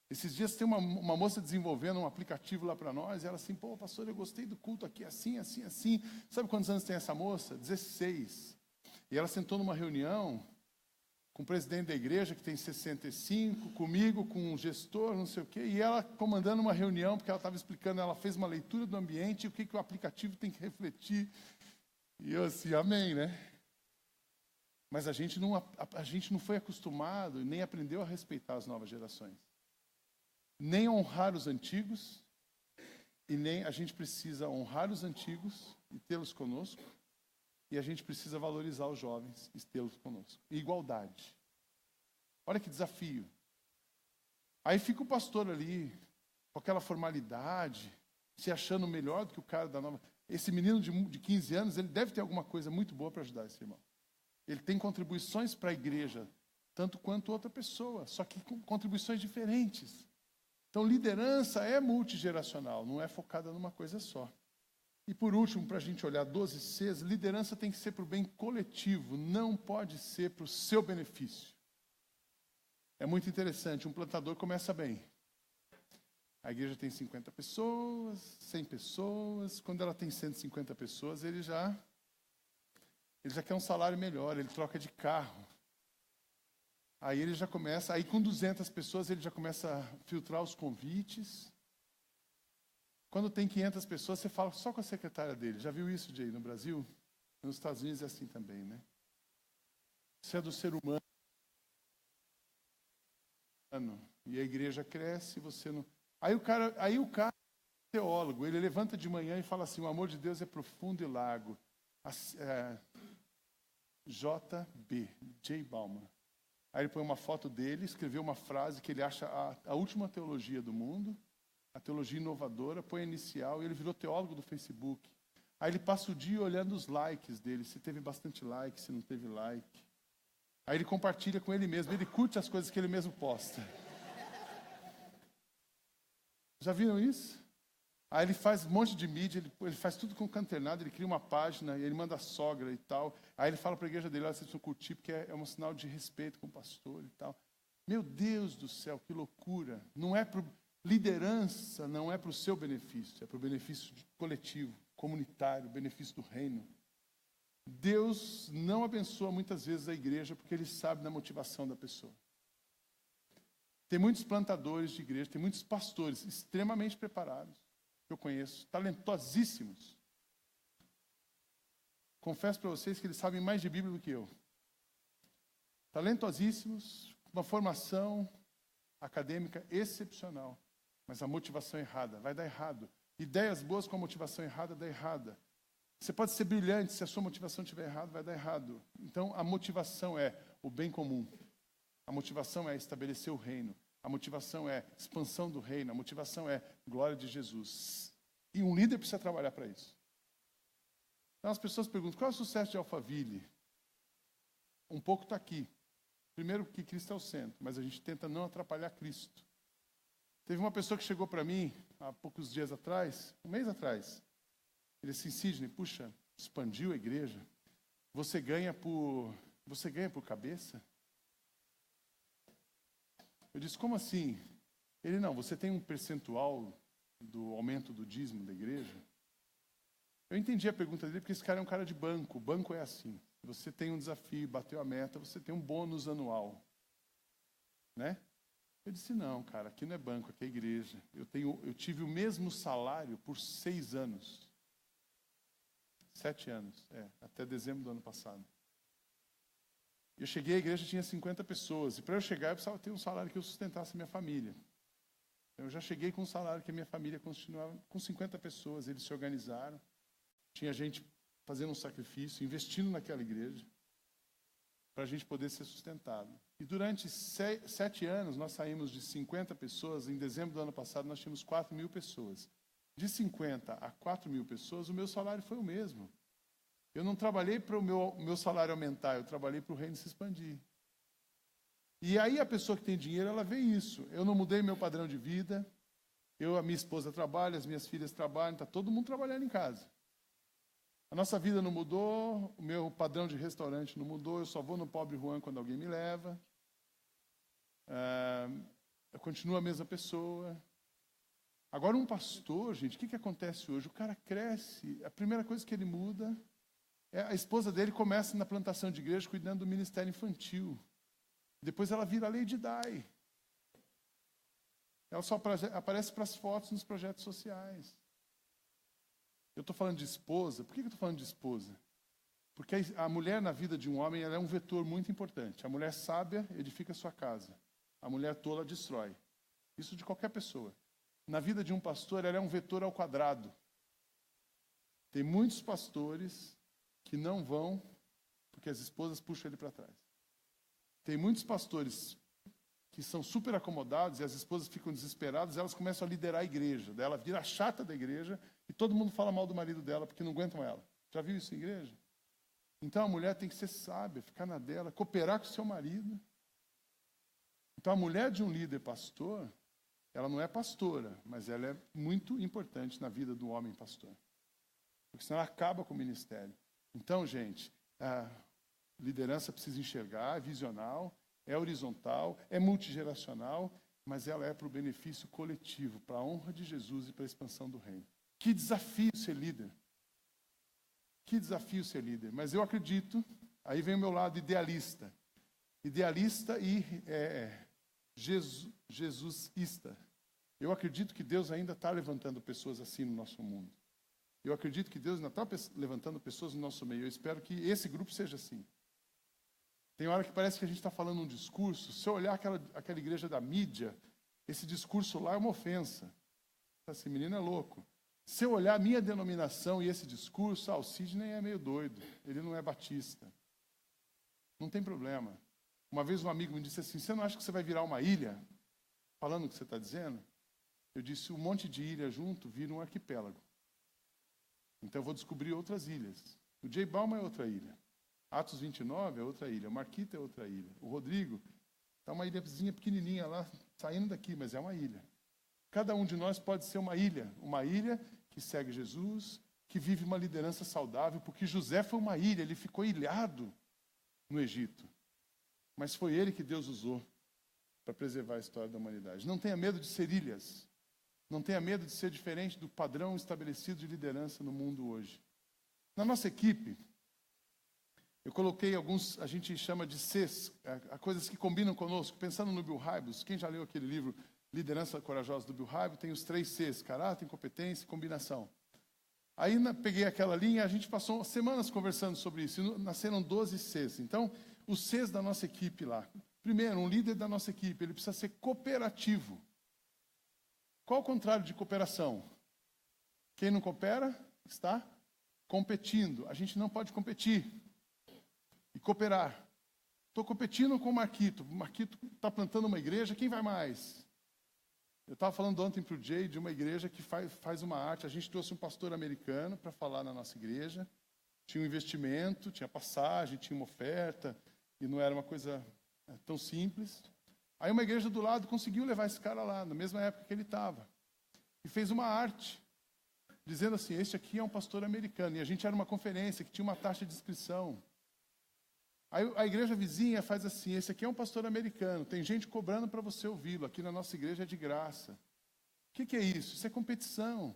Esses dias tem uma moça desenvolvendo um aplicativo lá para nós, e ela assim, pô, pastor, eu gostei do culto aqui, assim, assim, assim. Sabe quantos anos tem essa moça? 16. E ela sentou numa reunião com o presidente da igreja, que tem 65, comigo, com um gestor, não sei o quê, e ela comandando uma reunião, porque ela estava explicando, ela fez uma leitura do ambiente, e o que o aplicativo tem que refletir. E eu assim, amém, né? Mas a gente não foi acostumado, nem aprendeu a respeitar as novas gerações. Nem honrar os antigos, e nem a gente precisa honrar os antigos e tê-los conosco, e a gente precisa valorizar os jovens e tê-los conosco. E igualdade. Olha que desafio. Aí fica o pastor ali, com aquela formalidade, se achando melhor do que o cara da nova. Esse menino de 15 anos, ele deve ter alguma coisa muito boa para ajudar esse irmão. Ele tem contribuições para a igreja, tanto quanto outra pessoa, só que com contribuições diferentes. Então, liderança é multigeracional, não é focada numa coisa só. E por último, para a gente olhar 12 Cs, liderança tem que ser para o bem coletivo, não pode ser para o seu benefício. É muito interessante, um plantador começa bem. A igreja tem 50 pessoas, 100 pessoas, quando ela tem 150 pessoas, ele já quer um salário melhor, ele troca de carro. Aí ele já começa, aí com 200 pessoas ele já começa a filtrar os convites. Quando tem 500 pessoas, você fala só com a secretária dele. Já viu isso, Jay, no Brasil? Nos Estados Unidos é assim também, né? Isso é do ser humano. E a igreja cresce, você não... Aí o cara teólogo, ele levanta de manhã e fala assim, o amor de Deus é profundo e largo. J. Bauman. Aí ele põe uma foto dele, escreveu uma frase que ele acha a última teologia do mundo, a teologia inovadora, põe a inicial, e ele virou teólogo do Facebook. Aí ele passa o dia olhando os likes dele, se teve bastante like, se não teve like. Aí ele compartilha com ele mesmo, ele curte as coisas que ele mesmo posta. Já viram isso? Aí ele faz um monte de mídia, ele faz tudo com canternado, ele cria uma página, ele manda a sogra e tal. Aí ele fala para a igreja dele, vocês precisam curtir, porque é um sinal de respeito com o pastor e tal. Meu Deus do céu, que loucura. Liderança não é para o seu benefício, é para o benefício coletivo, comunitário, benefício do reino. Deus não abençoa muitas vezes a igreja porque ele sabe da motivação da pessoa. Tem muitos plantadores de igreja, tem muitos pastores extremamente preparados, que eu conheço, talentosíssimos. Confesso para vocês que eles sabem mais de Bíblia do que eu. Talentosíssimos, uma formação acadêmica excepcional, mas a motivação errada, vai dar errado. Ideias boas com a motivação errada, dá errada. Você pode ser brilhante, se a sua motivação estiver errada, vai dar errado. Então, a motivação é o bem comum. A motivação é estabelecer o reino. A motivação é expansão do reino. A motivação é glória de Jesus. E um líder precisa trabalhar para isso. Então, as pessoas perguntam, qual é o sucesso de Alphaville? Um pouco está aqui. Primeiro, que Cristo é o centro, mas a gente tenta não atrapalhar Cristo. Teve uma pessoa que chegou para mim, há poucos dias atrás, um mês atrás. Ele disse, Sidney, puxa, expandiu a igreja. Você ganha por cabeça? Eu disse, como assim? Ele, não, você tem um percentual do aumento do dízimo da igreja? Eu entendi a pergunta dele, porque esse cara é um cara de banco. O banco é assim. Se você tem um desafio, bateu a meta, você tem um bônus anual. Né? Eu disse, não, cara, aqui não é banco, aqui é igreja. Eu tive o mesmo salário por 6 anos. 7 anos, até dezembro do ano passado. Eu cheguei à igreja, tinha 50 pessoas. E para eu chegar, eu precisava ter um salário que eu sustentasse a minha família. Eu já cheguei com um salário que a minha família continuava com 50 pessoas. Eles se organizaram. Tinha gente fazendo um sacrifício, investindo naquela igreja, para a gente poder ser sustentado. E durante 7 anos, nós saímos de 50 pessoas. Em dezembro do ano passado, nós tínhamos 4.000 pessoas. De 50 a 4.000 pessoas, o meu salário foi o mesmo. Eu não trabalhei para o meu salário aumentar, eu trabalhei para o reino se expandir. E aí a pessoa que tem dinheiro, ela vê isso. Eu não mudei meu padrão de vida, a minha esposa trabalha, as minhas filhas trabalham, está todo mundo trabalhando em casa. A nossa vida não mudou, o meu padrão de restaurante não mudou, eu só vou no Pobre Juan quando alguém me leva. Continua a mesma pessoa. Agora, um pastor, gente, o que acontece hoje? O cara cresce, a primeira coisa que ele muda é a esposa dele começa na plantação de igreja cuidando do ministério infantil. Depois ela vira Lady Di. Ela só aparece para as fotos nos projetos sociais. Eu estou falando de esposa. Por que eu estou falando de esposa? Porque a mulher na vida de um homem ela é um vetor muito importante. A mulher sábia edifica a sua casa. A mulher tola destrói. Isso de qualquer pessoa. Na vida de um pastor, ela é um vetor ao quadrado. Tem muitos pastores que não vão porque as esposas puxam ele para trás. Tem muitos pastores que são super acomodados e as esposas ficam desesperadas, elas começam a liderar a igreja. Daí ela vira a chata da igreja e todo mundo fala mal do marido dela porque não aguentam ela. Já viu isso em igreja? Então a mulher tem que ser sábia, ficar na dela, cooperar com o seu marido. Então a mulher de um líder pastor, ela não é pastora, mas ela é muito importante na vida do homem pastor. Porque senão ela acaba com o ministério. Então, gente, a liderança precisa enxergar, é visional, é horizontal, é multigeracional, mas ela é para o benefício coletivo, para a honra de Jesus e para a expansão do reino. Que desafio ser líder. Que desafio ser líder. Mas eu acredito, aí vem o meu lado idealista. Idealista e jesusista. Eu acredito que Deus ainda está levantando pessoas assim no nosso mundo. Eu acredito que Deus ainda está levantando pessoas no nosso meio. Eu espero que esse grupo seja assim. Tem hora que parece que a gente está falando um discurso. Se eu olhar aquela igreja da mídia, esse discurso lá é uma ofensa. Esse menino é louco. Se eu olhar a minha denominação e esse discurso, o Sidney é meio doido. Ele não é batista. Não tem problema. Uma vez um amigo me disse assim, você não acha que você vai virar uma ilha? Falando o que você está dizendo? Eu disse, um monte de ilha junto vira um arquipélago. Então eu vou descobrir outras ilhas. O J. Balma é outra ilha. Atos 29 é outra ilha. O Marquita é outra ilha. O Rodrigo está uma ilhazinha pequenininha lá, saindo daqui, mas é uma ilha. Cada um de nós pode ser uma ilha que segue Jesus, que vive uma liderança saudável, porque José foi uma ilha, ele ficou ilhado no Egito. Mas foi ele que Deus usou para preservar a história da humanidade. Não tenha medo de ser ilhas. Não tenha medo de ser diferente do padrão estabelecido de liderança no mundo hoje. Na nossa equipe, eu coloquei alguns, a gente chama de Cs, coisas que combinam conosco. Pensando no Bill Hybels, quem já leu aquele livro Liderança Corajosa do Bill Hybels, tem os 3 Cs, caráter, competência e combinação. Aí peguei aquela linha, a gente passou semanas conversando sobre isso, e nasceram 12 Cs. Então, os Cs da nossa equipe lá. Primeiro, um líder da nossa equipe, ele precisa ser cooperativo. Qual o contrário de cooperação? Quem não coopera está competindo. A gente não pode competir e cooperar. Estou competindo com o Marquito. O Marquito está plantando uma igreja, quem vai mais? Eu estava falando ontem para o Jay de uma igreja que faz uma arte. A gente trouxe um pastor americano para falar na nossa igreja. Tinha um investimento, tinha passagem, tinha uma oferta, e não era uma coisa tão simples. Aí uma igreja do lado conseguiu levar esse cara lá, na mesma época que ele estava. E fez uma arte, dizendo assim, este aqui é um pastor americano. E a gente era uma conferência que tinha uma taxa de inscrição. Aí a igreja vizinha faz assim, esse aqui é um pastor americano, tem gente cobrando para você ouvi-lo, aqui na nossa igreja é de graça. O que é isso? Isso é competição.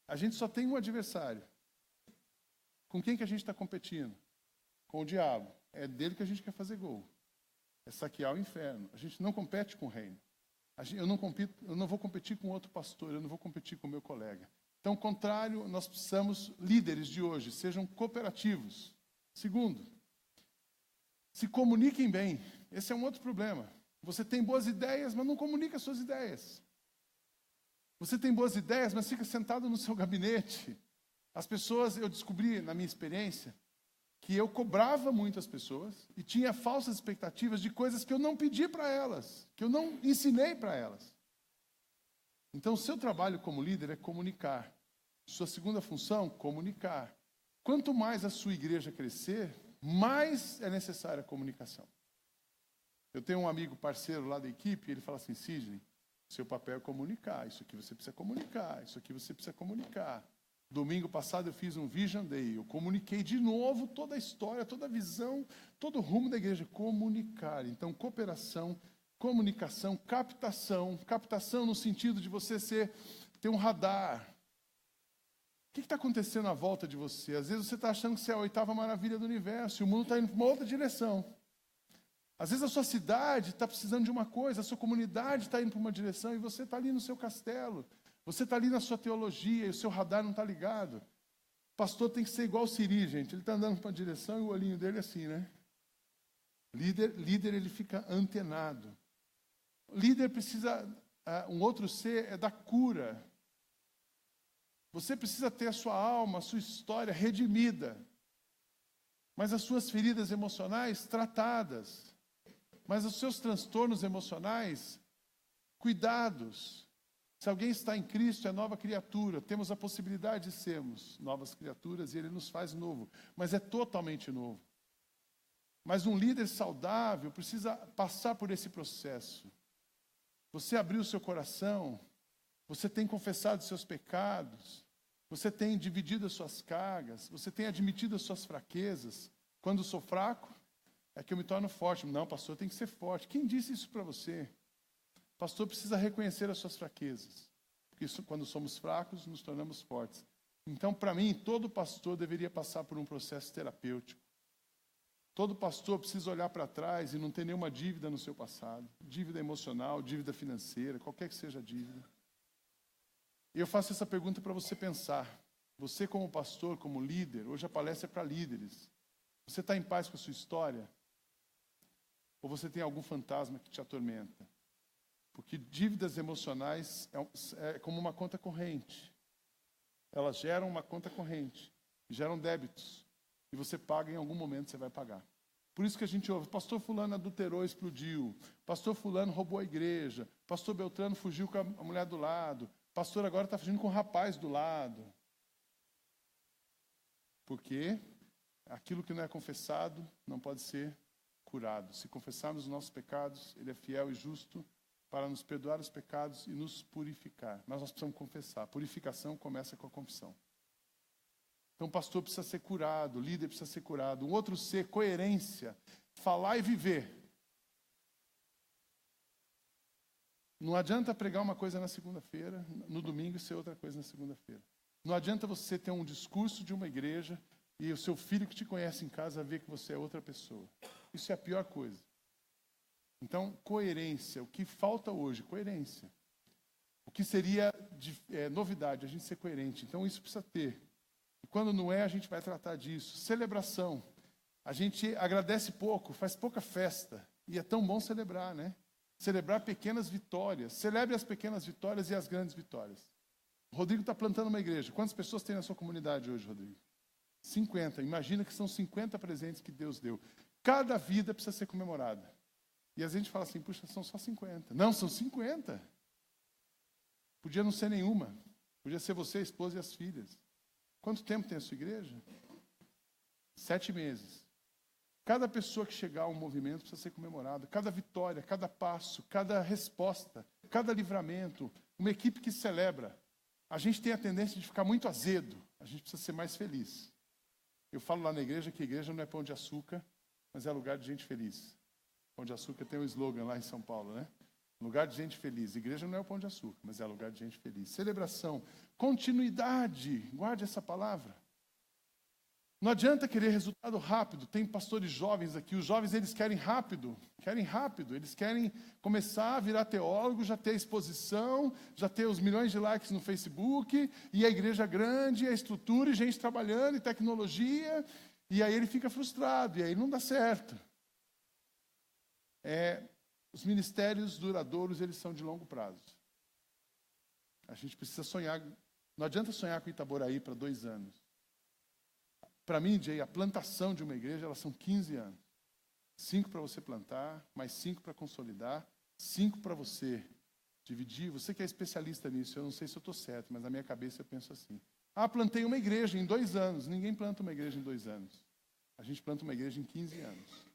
A gente só tem um adversário. Com quem que a gente está competindo? Com o diabo. É dele que a gente quer fazer gol. É saquear o inferno. A gente não compete com o reino. Eu não vou competir com outro pastor, eu não vou competir com o meu colega. Então, ao contrário, nós precisamos, líderes de hoje, sejam cooperativos. Segundo, se comuniquem bem. Esse é um outro problema. Você tem boas ideias, mas não comunica as suas ideias. Você tem boas ideias, mas fica sentado no seu gabinete. As pessoas, eu descobri na minha experiência, que eu cobrava muito as pessoas e tinha falsas expectativas de coisas que eu não pedi para elas, que eu não ensinei para elas. Então, o seu trabalho como líder é comunicar. Sua segunda função, comunicar. Quanto mais a sua igreja crescer, mais é necessária a comunicação. Eu tenho um amigo parceiro lá da equipe, ele fala assim, Sidney, seu papel é comunicar, isso aqui você precisa comunicar, isso aqui você precisa comunicar. Domingo passado eu fiz um Vision Day, eu comuniquei de novo toda a história, toda a visão, todo o rumo da igreja, comunicar. Então, cooperação, comunicação, captação no sentido de você ter um radar. O que está acontecendo à volta de você? Às vezes você está achando que você é a oitava maravilha do universo e o mundo está indo para uma outra direção. Às vezes a sua cidade está precisando de uma coisa, a sua comunidade está indo para uma direção e você está ali no seu castelo. Você está ali na sua teologia e o seu radar não está ligado. O pastor tem que ser igual o Siri, gente. Ele está andando para uma direção e o olhinho dele é assim, né? Líder ele fica antenado. Líder precisa, um outro ser é da cura. Você precisa ter a sua alma, a sua história redimida. Mas as suas feridas emocionais tratadas. Mas os seus transtornos emocionais cuidados. Se alguém está em Cristo, é nova criatura. Temos a possibilidade de sermos novas criaturas e Ele nos faz novo. Mas é totalmente novo. Mas um líder saudável precisa passar por esse processo. Você abriu o seu coração, você tem confessado seus pecados, você tem dividido as suas cargas, você tem admitido as suas fraquezas. Quando sou fraco, é que eu me torno forte. Não, pastor, tem que ser forte. Quem disse isso para você? Pastor precisa reconhecer as suas fraquezas. Porque quando somos fracos, nos tornamos fortes. Então, para mim, todo pastor deveria passar por um processo terapêutico. Todo pastor precisa olhar para trás e não ter nenhuma dívida no seu passado. Dívida emocional, dívida financeira, qualquer que seja a dívida. E eu faço essa pergunta para você pensar. Você como pastor, como líder, hoje a palestra é para líderes. Você está em paz com a sua história? Ou você tem algum fantasma que te atormenta? Porque dívidas emocionais é como uma conta corrente. Elas geram uma conta corrente, geram débitos. E você paga em algum momento, você vai pagar. Por isso que a gente ouve, pastor fulano adulterou, explodiu. Pastor fulano roubou a igreja. Pastor Beltrano fugiu com a mulher do lado. Pastor agora está fugindo com o rapaz do lado. Porque aquilo que não é confessado não pode ser curado. Se confessarmos os nossos pecados, Ele é fiel e justo para nos perdoar os pecados e nos purificar. Mas nós precisamos confessar. A purificação começa com a confissão. Então o pastor precisa ser curado, o líder precisa ser curado. Um outro ser, coerência, falar e viver. Não adianta pregar uma coisa na segunda-feira, no domingo e ser outra coisa na segunda-feira. Não adianta você ter um discurso de uma igreja e o seu filho que te conhece em casa ver que você é outra pessoa. Isso é a pior coisa. Então, coerência. O que falta hoje? Coerência. O que seria novidade? A gente ser coerente. Então, isso precisa ter. E quando não é, a gente vai tratar disso. Celebração. A gente agradece pouco, faz pouca festa. E é tão bom celebrar, né? Celebrar pequenas vitórias. Celebre as pequenas vitórias e as grandes vitórias. O Rodrigo está plantando uma igreja. Quantas pessoas tem na sua comunidade hoje, Rodrigo? 50. Imagina que são 50 presentes que Deus deu. Cada vida precisa ser comemorada. E a gente fala assim, puxa, são só 50. Não, são 50. Podia não ser nenhuma. Podia ser você, a esposa e as filhas. Quanto tempo tem a sua igreja? 7 meses. Cada pessoa que chegar a um movimento precisa ser comemorada. Cada vitória, cada passo, cada resposta, cada livramento. Uma equipe que celebra. A gente tem a tendência de ficar muito azedo. A gente precisa ser mais feliz. Eu falo lá na igreja que a igreja não é pão de açúcar, mas é lugar de gente feliz. Pão de açúcar tem um slogan lá em São Paulo, né? Lugar de gente feliz. Igreja não é o pão de açúcar, mas é lugar de gente feliz. Celebração. Continuidade. Guarde essa palavra. Não adianta querer resultado rápido. Tem pastores jovens aqui. Os jovens, eles querem rápido. Querem rápido. Eles querem começar a virar teólogo, já ter exposição, já ter os milhões de likes no Facebook, e a igreja grande, a estrutura, e gente trabalhando, e tecnologia. E aí ele fica frustrado, e aí não dá certo. Os ministérios duradouros, eles são de longo prazo. A gente precisa sonhar. Não adianta sonhar com Itaboraí para 2 anos. Para mim, Jay, a plantação de uma igreja, elas são 15 anos. 5 para você plantar, mais 5 para consolidar, 5 para você dividir. Você que é especialista nisso, eu não sei se eu estou certo, mas na minha cabeça eu penso assim. Plantei uma igreja em 2 anos. Ninguém planta uma igreja em 2 anos. A gente planta uma igreja em 15 anos.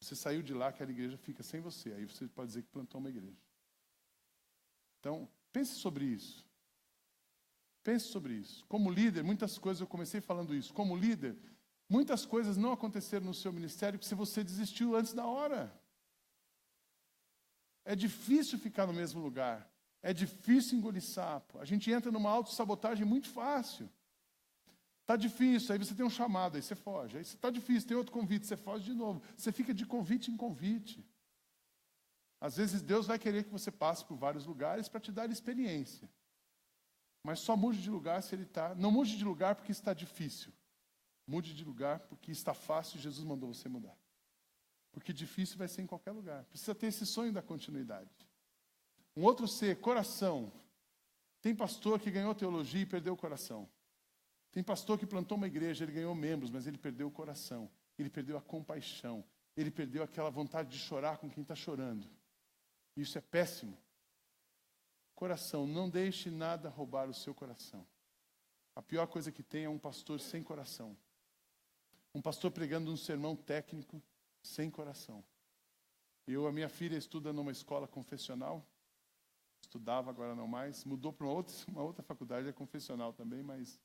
Você saiu de lá, aquela igreja fica sem você. Aí você pode dizer que plantou uma igreja. Então, pense sobre isso. Pense sobre isso. Como líder, muitas coisas, eu comecei falando isso. Como líder, muitas coisas não aconteceram no seu ministério porque você desistiu antes da hora. É difícil ficar no mesmo lugar. É difícil engolir sapo. A gente entra numa autossabotagem muito fácil. Está difícil, aí você tem um chamado, aí você foge. Aí está difícil, tem outro convite, você foge de novo. Você fica de convite em convite. Às vezes Deus vai querer que você passe por vários lugares para te dar experiência. Mas só mude de lugar se ele está... Não mude de lugar porque está difícil. Mude de lugar porque está fácil e Jesus mandou você mudar. Porque difícil vai ser em qualquer lugar. Precisa ter esse sonho da continuidade. Um outro C, coração. Tem pastor que ganhou teologia e perdeu o coração. Tem pastor que plantou uma igreja, ele ganhou membros, mas ele perdeu o coração. Ele perdeu a compaixão. Ele perdeu aquela vontade de chorar com quem está chorando. Isso é péssimo. Coração, não deixe nada roubar o seu coração. A pior coisa que tem é um pastor sem coração. Um pastor pregando um sermão técnico sem coração. A minha filha estuda numa escola confessional. Estudava, agora não mais. Mudou para uma outra faculdade, é confessional também, mas...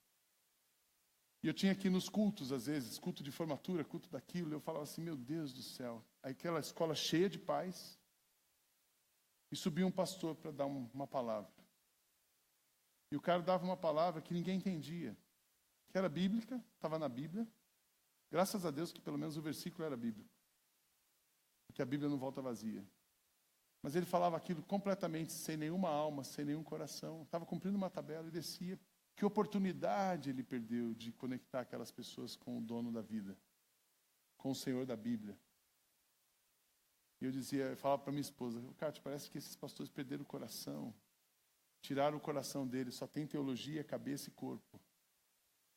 E eu tinha que ir nos cultos, às vezes, culto de formatura, culto daquilo. Eu falava assim, meu Deus do céu. Aí aquela escola cheia de pais. E subia um pastor para dar uma palavra. E o cara dava uma palavra que ninguém entendia. Que era bíblica, estava na Bíblia. Graças a Deus que pelo menos o versículo era bíblico. Porque a Bíblia não volta vazia. Mas ele falava aquilo completamente sem nenhuma alma, sem nenhum coração. Estava cumprindo uma tabela e descia. Que oportunidade ele perdeu de conectar aquelas pessoas com o dono da vida. Com o Senhor da Bíblia. E eu falava para minha esposa, Cátia, parece que esses pastores perderam o coração. Tiraram o coração deles, só tem teologia, cabeça e corpo.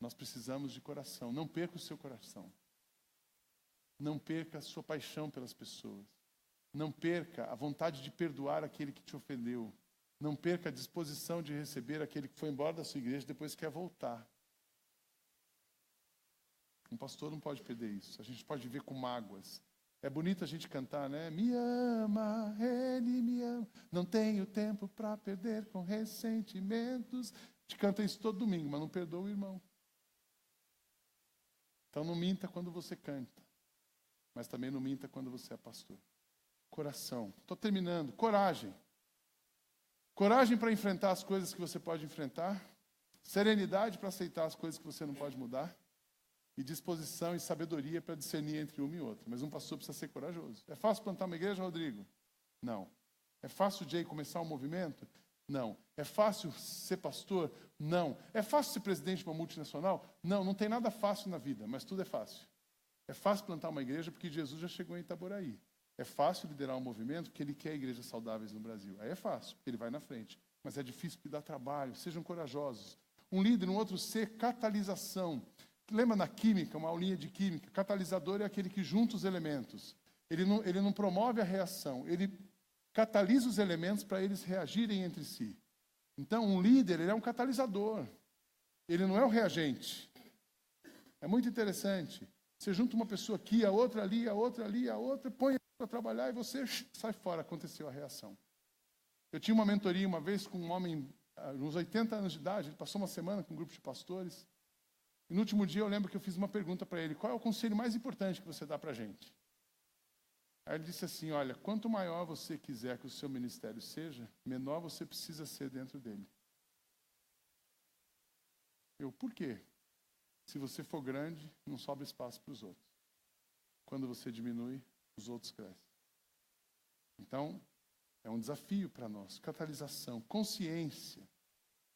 Nós precisamos de coração. Não perca o seu coração. Não perca a sua paixão pelas pessoas. Não perca a vontade de perdoar aquele que te ofendeu. Não perca a disposição de receber aquele que foi embora da sua igreja e depois quer voltar. Um pastor não pode perder isso. A gente pode viver com mágoas. É bonito a gente cantar, né? Me ama, ele me ama. Não tenho tempo para perder com ressentimentos. A gente canta isso todo domingo, mas não perdoa o irmão. Então não minta quando você canta. Mas também não minta quando você é pastor. Coração. Estou terminando. Coragem. Coragem para enfrentar as coisas que você pode enfrentar. Serenidade para aceitar as coisas que você não pode mudar. E disposição e sabedoria para discernir entre uma e outra. Mas um pastor precisa ser corajoso. É fácil plantar uma igreja, Rodrigo? Não. É fácil, Jay, começar um movimento? Não. É fácil ser pastor? Não. É fácil ser presidente de uma multinacional? Não, não tem nada fácil na vida, mas tudo é fácil. É fácil plantar uma igreja porque Jesus já chegou em Itaboraí. É fácil liderar um movimento porque ele quer igrejas saudáveis no Brasil. Aí é fácil, porque ele vai na frente. Mas é difícil porque dá trabalho. Sejam corajosos. Um líder, um outro ser, catalisação. Lembra na química, uma aulinha de química? Catalisador é aquele que junta os elementos. Ele não promove a reação, ele catalisa os elementos para eles reagirem entre si. Então, um líder, ele é um catalisador. Ele não é o reagente. É muito interessante. Você junta uma pessoa aqui, a outra ali, a outra ali, a outra, põe para trabalhar e você sai fora. Aconteceu a reação. Eu tinha uma mentoria uma vez com um homem, uns 80 anos de idade, ele passou uma semana com um grupo de pastores. E no último dia eu lembro que eu fiz uma pergunta para ele, qual é o conselho mais importante que você dá para a gente? Aí ele disse assim, olha, quanto maior você quiser que o seu ministério seja, menor você precisa ser dentro dele. Por quê? Se você for grande, não sobra espaço para os outros. Quando você diminui, os outros crescem. Então, é um desafio para nós. Catalisação, consciência.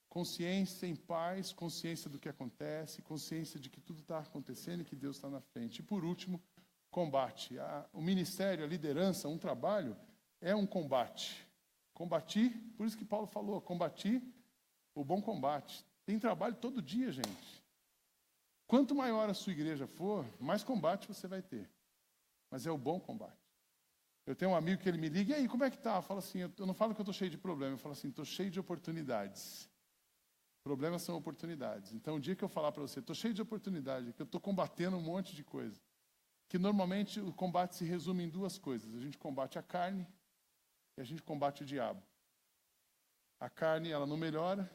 Consciência em paz, consciência do que acontece, consciência de que tudo está acontecendo e que Deus está na frente. E por último, combate. O ministério, a liderança, um trabalho, é um combate. Combatir, por isso que Paulo falou, combatir o bom combate. Tem trabalho todo dia, gente. Quanto maior a sua igreja for, mais combate você vai ter. Mas é o bom combate. Eu tenho um amigo que ele me liga, e aí, como é que tá? Eu falo assim, eu não falo que eu estou cheio de problemas, eu falo assim, estou cheio de oportunidades. Problemas são oportunidades. Então, o dia que eu falar para você, estou cheio de oportunidade, que eu estou combatendo um monte de coisa, que normalmente o combate se resume em duas coisas. A gente combate a carne e a gente combate o diabo. A carne, ela não melhora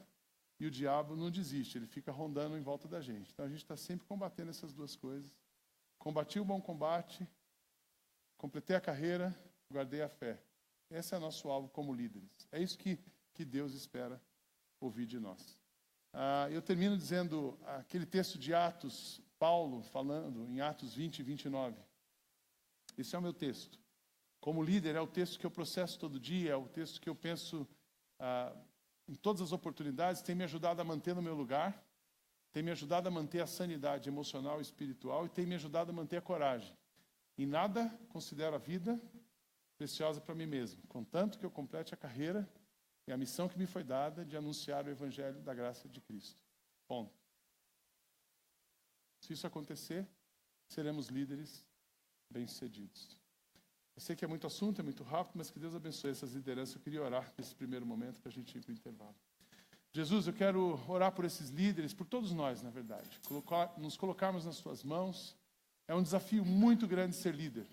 e o diabo não desiste, ele fica rondando em volta da gente. Então, a gente está sempre combatendo essas duas coisas. Combati o bom combate, completei a carreira, guardei a fé. Esse é nosso alvo como líderes. É isso que Deus espera ouvir de nós. Eu termino dizendo aquele texto de Atos, Paulo falando em Atos 20 e 29. Esse é o meu texto. Como líder, é o texto que eu processo todo dia, é o texto que eu penso em todas as oportunidades, tem me ajudado a manter no meu lugar, tem me ajudado a manter a sanidade emocional e espiritual e tem me ajudado a manter a coragem. Em nada considero a vida preciosa para mim mesmo, contanto que eu complete a carreira e a missão que me foi dada de anunciar o Evangelho da graça de Cristo. Ponto. Se isso acontecer, seremos líderes bem-sucedidos. Eu sei que é muito assunto, é muito rápido, mas que Deus abençoe essas lideranças. Eu queria orar nesse primeiro momento para a gente ir para o intervalo. Jesus, eu quero orar por esses líderes, por todos nós, na verdade. Nos colocarmos nas tuas mãos. É um desafio muito grande ser líder.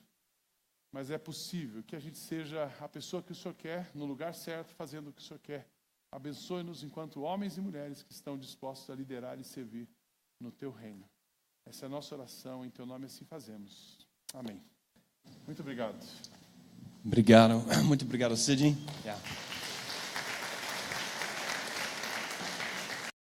Mas é possível que a gente seja a pessoa que o Senhor quer, no lugar certo, fazendo o que o Senhor quer. Abençoe-nos enquanto homens e mulheres que estão dispostos a liderar e servir no teu reino. Essa é a nossa oração, em teu nome assim fazemos. Amém. Muito obrigado. Obrigado. Muito obrigado, Sidney. Yeah.